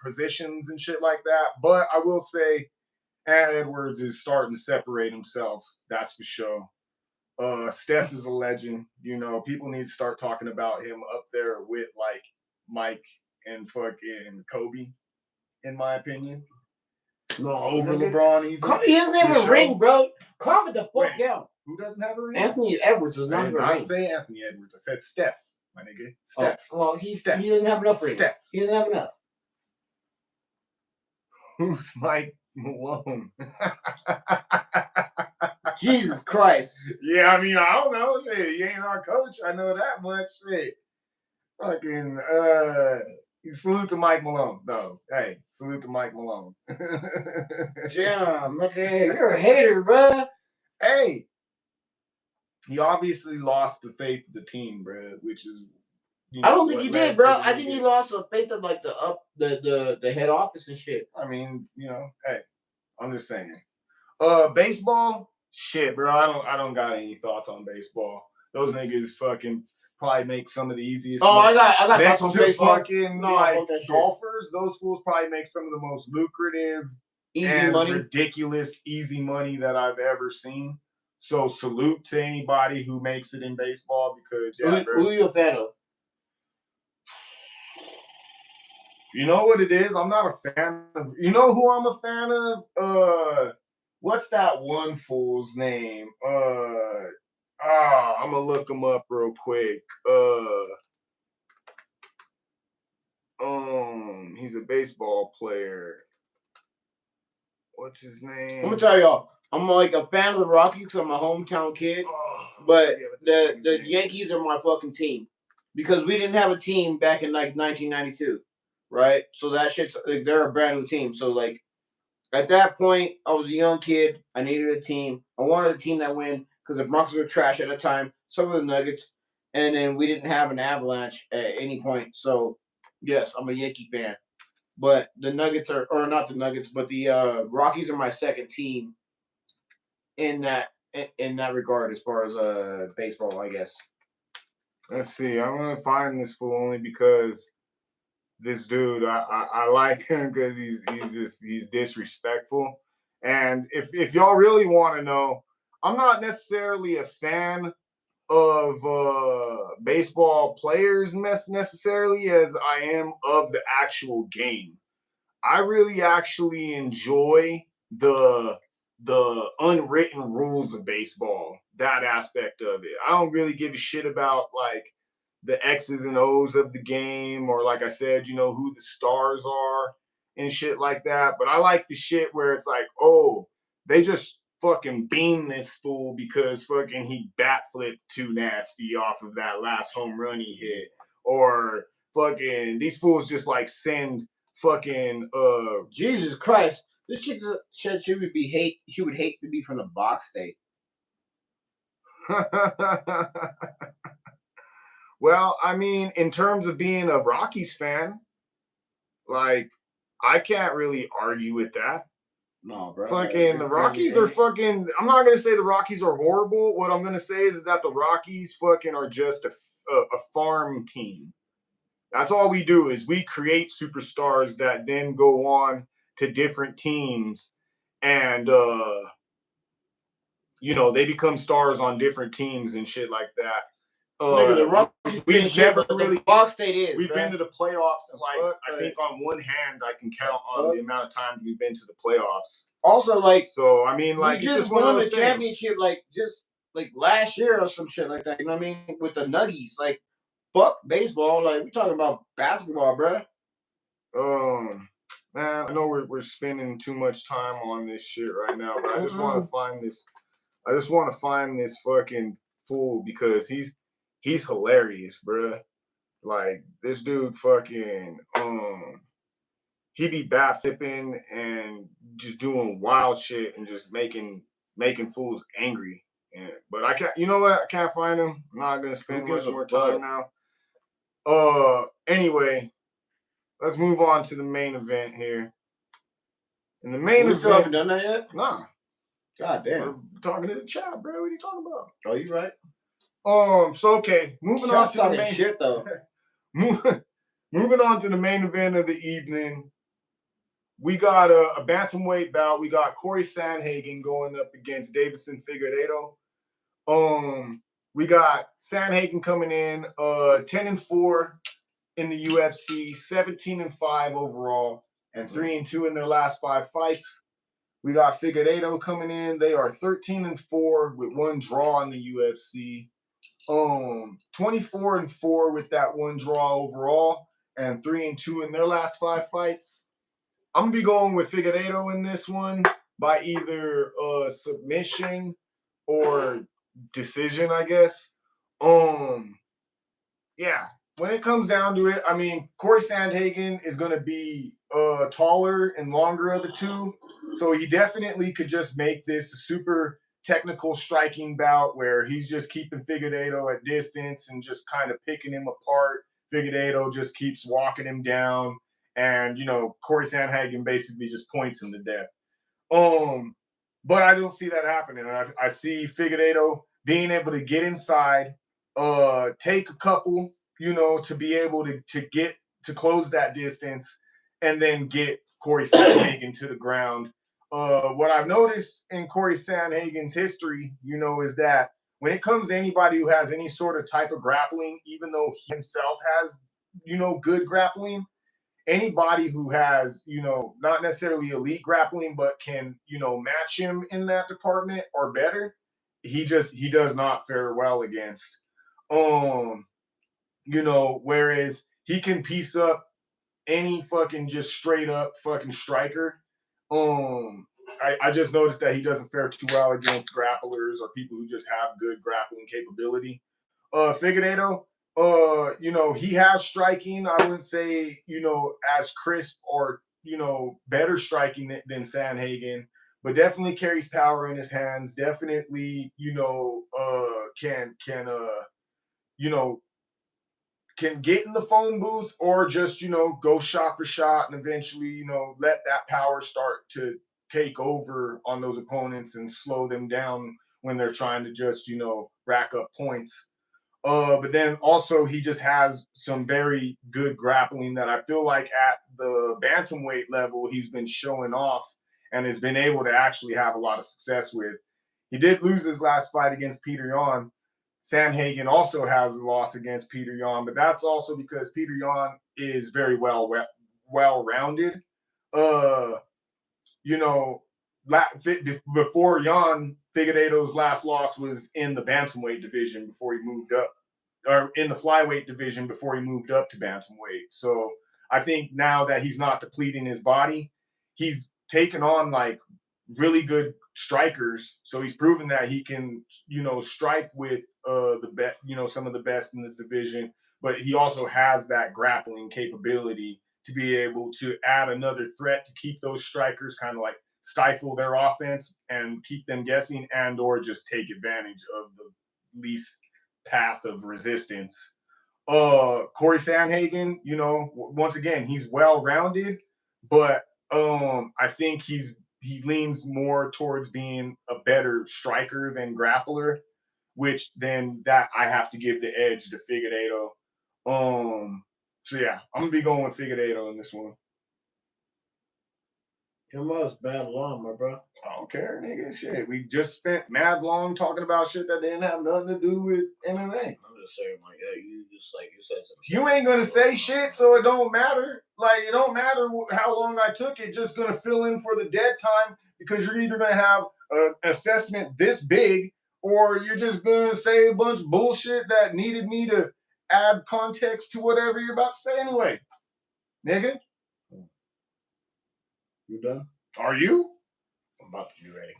positions and shit like that. But I will say Edwards is starting to separate himself. That's for sure. Steph is a legend. People need to start talking about him up there with like Mike and fucking Kobe, in my opinion. No, over LeBron even. Kobe doesn't have a ring, bro. Calm it the fuck down. Who doesn't have a ring? Anthony Edwards does not have a ring. I didn't say Anthony Edwards. I said Steph, my nigga. Steph. Oh, well, he doesn't have enough rings. Steph. He doesn't have enough. Who's Mike Malone? Jesus Christ. Yeah, I mean, I don't know. Shit, he ain't our coach. I know that much. Shit. Fucking, salute to Mike Malone, though. Hey, salute to Mike Malone. Damn, okay, you're a hater, bro. Hey, he obviously lost the faith of the team, bro, which is. I don't think he did, bro. I think he lost the faith of like the head office and shit. I mean, hey, I'm just saying. Baseball, shit, bro. I don't got any thoughts on baseball. Those niggas fucking probably make some of the easiest. Oh, I got next thoughts to on baseball. Fucking golfers. Those fools probably make some of the most lucrative, ridiculous easy money that I've ever seen. So salute to anybody who makes it in baseball because who are you a fan of? You know what it is? I'm not a fan of. You know who I'm a fan of? What's that one fool's name? I'm gonna look him up real quick. He's a baseball player. What's his name? I'm gonna tell y'all. I'm like a fan of the Rockies. I'm a hometown kid, but the Yankees are my fucking team because we didn't have a team back in like 1992, right? So that shit's like they're a brand new team. So like at that point, I was a young kid. I needed a team. I wanted a team that win because the Broncos were trash at the time. Some of the Nuggets, and then we didn't have an Avalanche at any point. So yes, I'm a Yankee fan. But the Nuggets or not the Nuggets, but the Rockies are my second team in that regard as far as baseball, I guess. Let's see. I'm gonna find this fool only because this dude I like him because he's disrespectful. And if y'all really want to know, I'm not necessarily a fan of baseball players necessarily as I am of the actual game. I really actually enjoy the unwritten rules of baseball, that aspect of it. I don't really give a shit about like the X's and O's of the game or like I said, who the stars are and shit like that. But I like the shit where it's like, oh, they just fucking beam this fool because fucking he bat flipped too nasty off of that last home run he hit. Or fucking these fools just like send fucking Jesus Christ. This chick said she would hate to be from the box state. Well, I mean, in terms of being a Rockies fan, like I can't really argue with that. No, bro. Fucking the Rockies are fucking. I'm not gonna say the Rockies are horrible. What I'm gonna say is that the Rockies fucking are just a farm team. That's all we do is we create superstars that then go on to different teams, and they become stars on different teams and shit like that. The Rockies we've never really box state is. We've been to the playoffs. Like I think on one hand, I can count on the amount of times we've been to the playoffs. Also, like so, I mean, like it's just one of those things. Championship, like just like last year or some shit like that. You know what I mean? With the Nuggies, like fuck baseball. Like we talking about basketball, bro. Man, I know we're spending too much time on this shit right now, but I just want to find this. I just want to find this fucking fool because he's hilarious, bruh. Like this dude fucking he be bat flipping and just doing wild shit and just making fools angry. Yeah, but I can't. You know what? I can't find him. I'm not gonna spend much more time now. Anyway, let's move on to the main event here. And the main event. Still haven't done that yet? Nah. God damn. We're talking to the chat, bro. What are you talking about? Oh, you right. So okay, moving on to the main shit though. Moving on to the main event of the evening. We got a bantamweight bout. We got Cory Sandhagen going up against Deiveson Figueiredo. We got Sandhagen coming in 10-4 in the UFC, 17-5 overall, and 3-2 in their last 5 fights. We got Figueiredo coming in. They are 13-4 with 1 draw in the UFC. 24-4 with that 1 draw overall, and 3-2 in their last 5 fights. I'm gonna be going with Figueiredo in this one by either submission or decision, I guess. Yeah. When it comes down to it, I mean, Cory Sandhagen is gonna be taller and longer of the two, so he definitely could just make this a super technical striking bout where he's just keeping Figueiredo at distance and just kind of picking him apart. Figueiredo just keeps walking him down, and Cory Sandhagen basically just points him to death. But I don't see that happening. I see Figueiredo being able to get inside, take a couple, to be able to get to close that distance, and then get Cory Sandhagen to the ground. What I've noticed in Cory Sandhagen's history, is that when it comes to anybody who has any sort of type of grappling, even though he himself has, good grappling, anybody who has, not necessarily elite grappling, but can, match him in that department or better, he does not fare well against. Whereas he can piece up any fucking just straight up fucking striker. I just noticed that he doesn't fare too well against grapplers or people who just have good grappling capability. Figueiredo, he has striking. I wouldn't say, as crisp or, better striking than Sandhagen, but definitely carries power in his hands. Definitely, can get in the phone booth or just, go shot for shot and eventually, let that power start to take over on those opponents and slow them down when they're trying to just, rack up points. But then also he just has some very good grappling that I feel like at the bantamweight level he's been showing off and has been able to actually have a lot of success with. He did lose his last fight against Peter Yan. Sandhagen also has a loss against Peter Yan, but that's also because Peter Yan is very well-rounded. Before Yan, Figueiredo's last loss was in the bantamweight division before he moved up, or in the flyweight division before he moved up to bantamweight. So I think now that he's not depleting his body, he's taken on like really good strikers. So he's proven that he can, strike with some of the best in the division, but he also has that grappling capability to be able to add another threat to keep those strikers kind of like stifle their offense and keep them guessing, and or just take advantage of the least path of resistance. Cory Sandhagen, once again, he's well-rounded, but I think he leans more towards being a better striker than grappler, which then that I have to give the edge to Figueiredo. So yeah, I'm gonna be going with Figueiredo in this one. Come on, it's bad long, my bro. I don't care, nigga. Shit, we just spent mad long talking about shit that didn't have nothing to do with MMA. I'm just saying, like, yeah, you said some shit. You ain't gonna say shit, so it don't matter. Like, it don't matter how long I took. It's just gonna fill in for the dead time because you're either gonna have an assessment this big, or you're just gonna say a bunch of bullshit that needed me to add context to whatever you're about to say anyway. Nigga. You done? Are you? I'm about to be ready.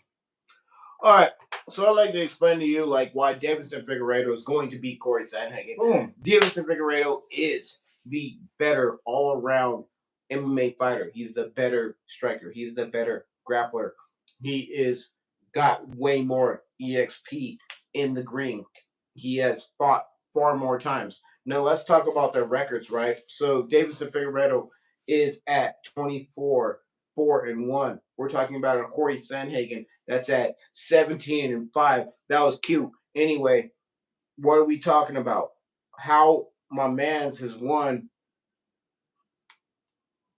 All right. So I'd like to explain to you like why Deiveson Figueiredo is going to beat Cory Sandhagen. Boom. Deiveson Figueiredo is the better all-around MMA fighter. He's the better striker. He's the better grappler. He is got way more EXP in the green. He has fought far more times. Now let's talk about their records, right? So Deiveson Figueiredo is at 24-4-1. We're talking about a Cory Sandhagen that's at 17-5. That was cute. Anyway, what are we talking about? How my man's has won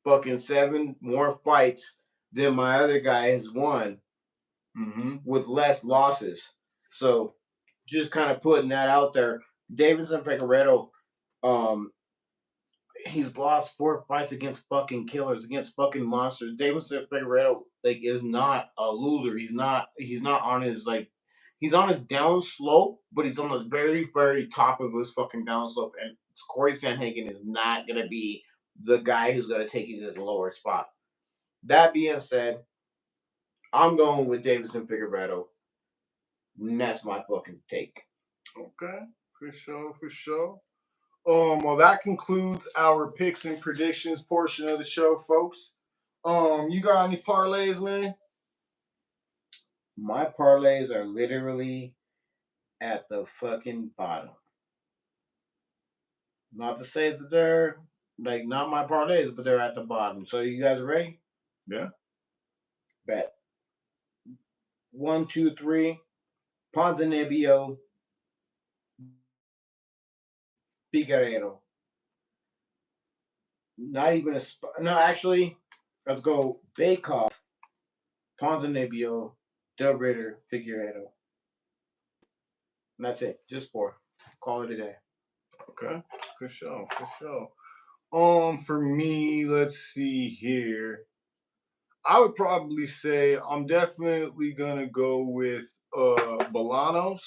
fucking 7 more fights than my other guy has won with less losses. So just kind of putting that out there. Deiveson Figueiredo, he's lost 4 fights against fucking killers, against fucking monsters. Deiveson Figueiredo is not a loser. He's not on his he's on his down slope, but he's on the very, very top of his fucking down slope. And Cory Sandhagen is not gonna be the guy who's gonna take you to the lower spot. That being said, I'm going with Deiveson Figueiredo. And that's my fucking take. Okay, for sure. Well, that concludes our picks and predictions portion of the show, folks. You got any parlays, man? My parlays are literally at the fucking bottom. Not to say that they're not my parlays, but they're at the bottom. So you guys ready? Yeah. Bet. 1, 2, 3. Ponzinibbio. Figueiredo. Not even no, actually, let's go Bakeoff, Ponzinibbio, Del Ritter, Figueiredo. And that's it. Just 4. Call it a day. Okay, for sure. For me, let's see here. I would probably say I'm definitely gonna go with Bolanos.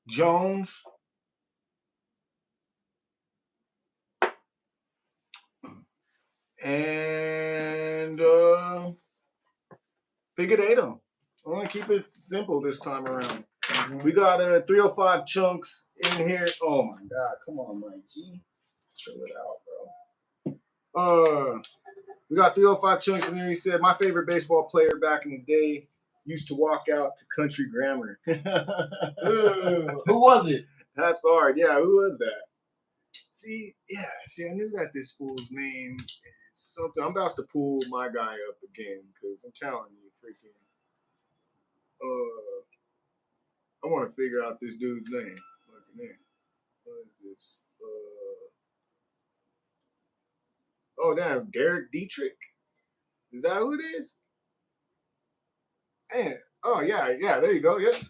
Jones. And Figueiredo. I want to keep it simple this time around. We got 305 chunks in here. Oh my God! Come on, Mikey. Chill it out, bro. We got 305 chunks in here. He said my favorite baseball player back in the day used to walk out to country grammar. Who was it? That's hard. Yeah, who was that? See, I knew that this fool's name is something. I'm about to pull my guy up again because I'm telling you, freaking. I want to figure out this dude's name. What is this? Oh, damn, Derek Dietrich. Is that who it is? Man. Oh, yeah, there you go. Yep.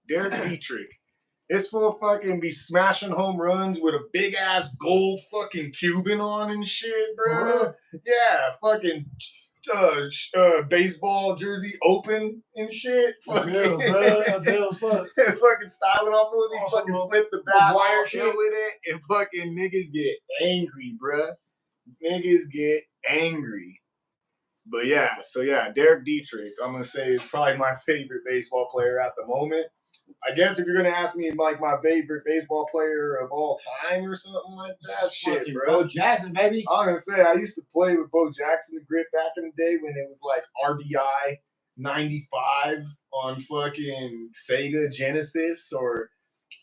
Derek Dietrich. This fool fucking be smashing home runs with a big ass gold fucking Cuban on and shit, bro. Yeah, fucking baseball jersey open and shit. Fucking, bro. fucking styling off those. He fucking flip the bat wire shit with it, and fucking niggas get angry, bro. Niggas get angry. But yeah, Derek Dietrich, I'm gonna say is probably my favorite baseball player at the moment. I guess if you're gonna ask me like my favorite baseball player of all time or something like that, shit, bro. Bo Jackson, baby. I'm gonna say I used to play with Bo Jackson the grip back in the day when it was like RBI 95 on fucking Sega Genesis or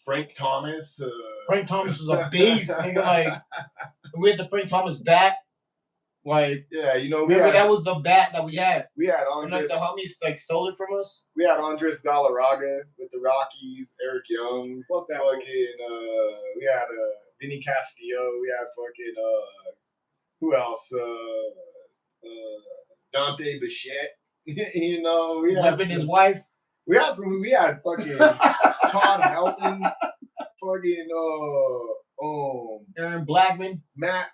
Frank Thomas. Frank Thomas was a beast. Nigga, we had the Frank Thomas bat. Yeah, that was the bat that we had. We had Andres. The homies stole it from us. We had Andres Galarraga with the Rockies. Eric Young. Fuck that. Fucking. We had Vinny Castillo. We had fucking. Who else? Dante Bichette. We had his wife. We had fucking Todd Helton. Fucking Aaron Blackman. Matt.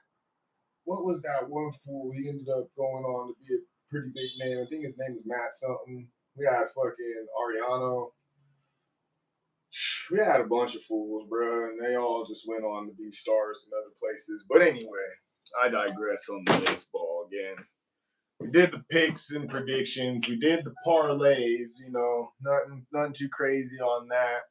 What was that one fool? He ended up going on to be a pretty big name. I think his name is Matt something. We had fucking Ariano. We had a bunch of fools, bro, and they all just went on to be stars in other places. But anyway, I digress on the baseball again. We did the picks and predictions. We did the parlays. Nothing too crazy on that.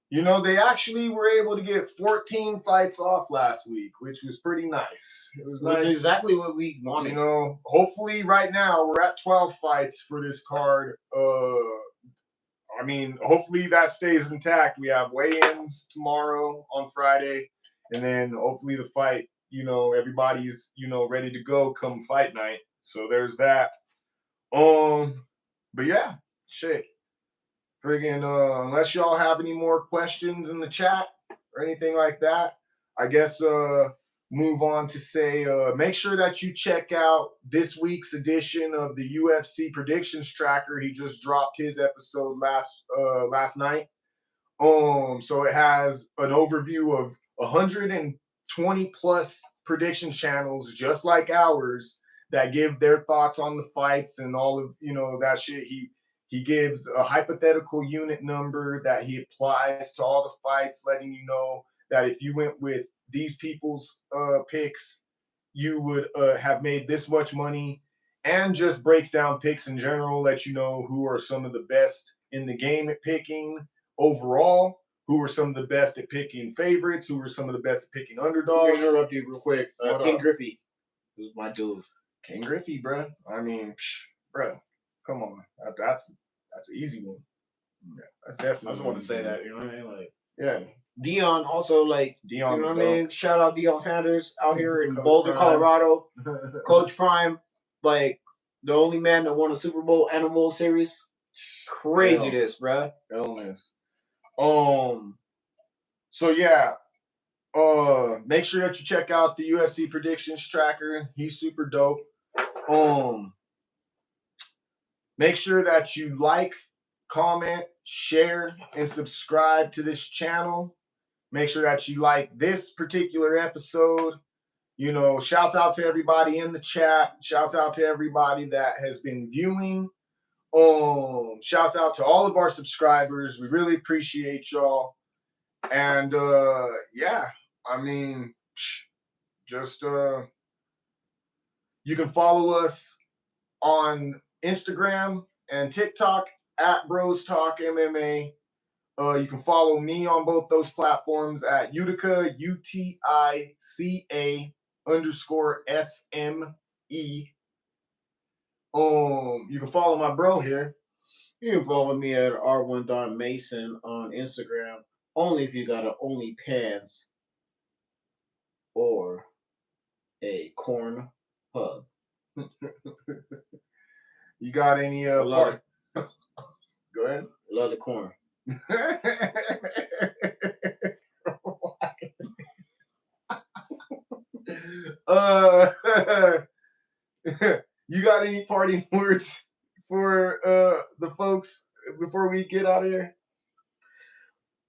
You know, they actually were able to get 14 fights off last week, which was pretty nice. It was nice. Which is exactly what we wanted. You know, hopefully right now we're at 12 fights for this card. I mean, hopefully that stays intact. We have weigh-ins tomorrow on Friday, and then hopefully the fight, you know, everybody's, you know, ready to go come fight night. So there's that. But yeah, shit. Friggin', unless y'all have any more questions in the chat or anything like that, I guess move on to say make sure that you check out this week's edition of the UFC Predictions Tracker. He just dropped his episode last night. So it has an overview of 120 plus prediction channels just like ours that give their thoughts on the fights and all of, you know, that shit. He gives a hypothetical unit number that he applies to all the fights, letting you know that if you went with these people's picks, you would have made this much money, and just breaks down picks in general, let you know who are some of the best in the game at picking overall, who are some of the best at picking favorites, who are some of the best at picking underdogs. Let me interrupt you real quick. King Griffey was my dude. King Griffey, bruh. I mean, bruh. Come on, that's an easy one. Yeah, that's definitely. I just want to say that, you know what I mean? Like, yeah. Dion also, like, Dion, you know what I mean? Shout out Deiveson Sanders out here in Coach Boulder, Prime. Colorado. Coach Prime, like the only man that won a Super Bowl and a World Series. Craziness, bruh. Illness. So yeah. Make sure that you check out the UFC Predictions Tracker. He's super dope. Make sure that you like, comment, share, and subscribe to this channel. Make sure that you like this particular episode. You know, shouts out to everybody in the chat. Shouts out to everybody that has been viewing. Shouts out to all of our subscribers. We really appreciate y'all. And yeah, I mean, just you can follow us on Instagram and TikTok at Bros Talk MMA. You can follow me on both those platforms at UTICA, UTICA _SME. You can follow my bro here. You can follow me at R1.Mason on Instagram. Only if you got an OnlyPants or a corn hub. You got any part? Go ahead. Love the corn. You got any parting words for the folks before we get out of here?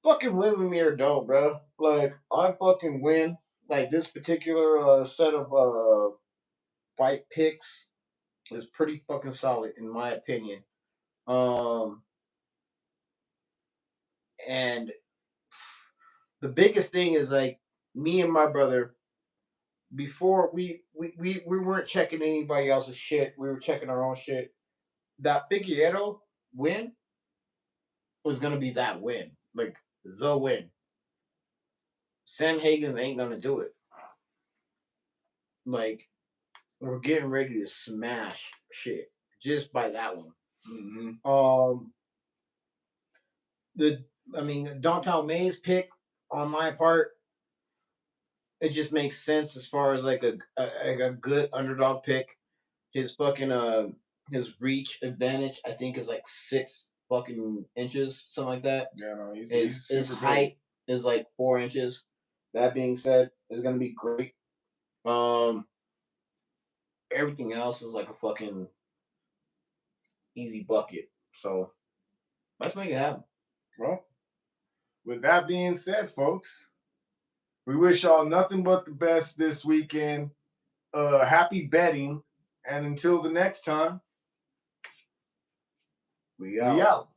Fucking win with me or don't, bro. Like, I fucking win. Like, this particular set of fight picks is pretty fucking solid in my opinion. And the biggest thing is, like, me and my brother, before we weren't checking anybody else's shit. We were checking our own shit. That Figueiredo win was gonna be that win. Like, the win. Sandhagen ain't gonna do it. Like, we're getting ready to smash shit just by that one. Mm-hmm. Downtown May's pick on my part, it just makes sense as far as like a good underdog pick. His fucking his reach advantage, I think, is like 6 fucking inches, something like that. Yeah, no, his height is like 4 inches. That being said, it's gonna be great. Everything else is like a fucking easy bucket. So let's make it happen. Well, with that being said, folks, we wish y'all nothing but the best this weekend. Happy betting, and until the next time, we out. We out.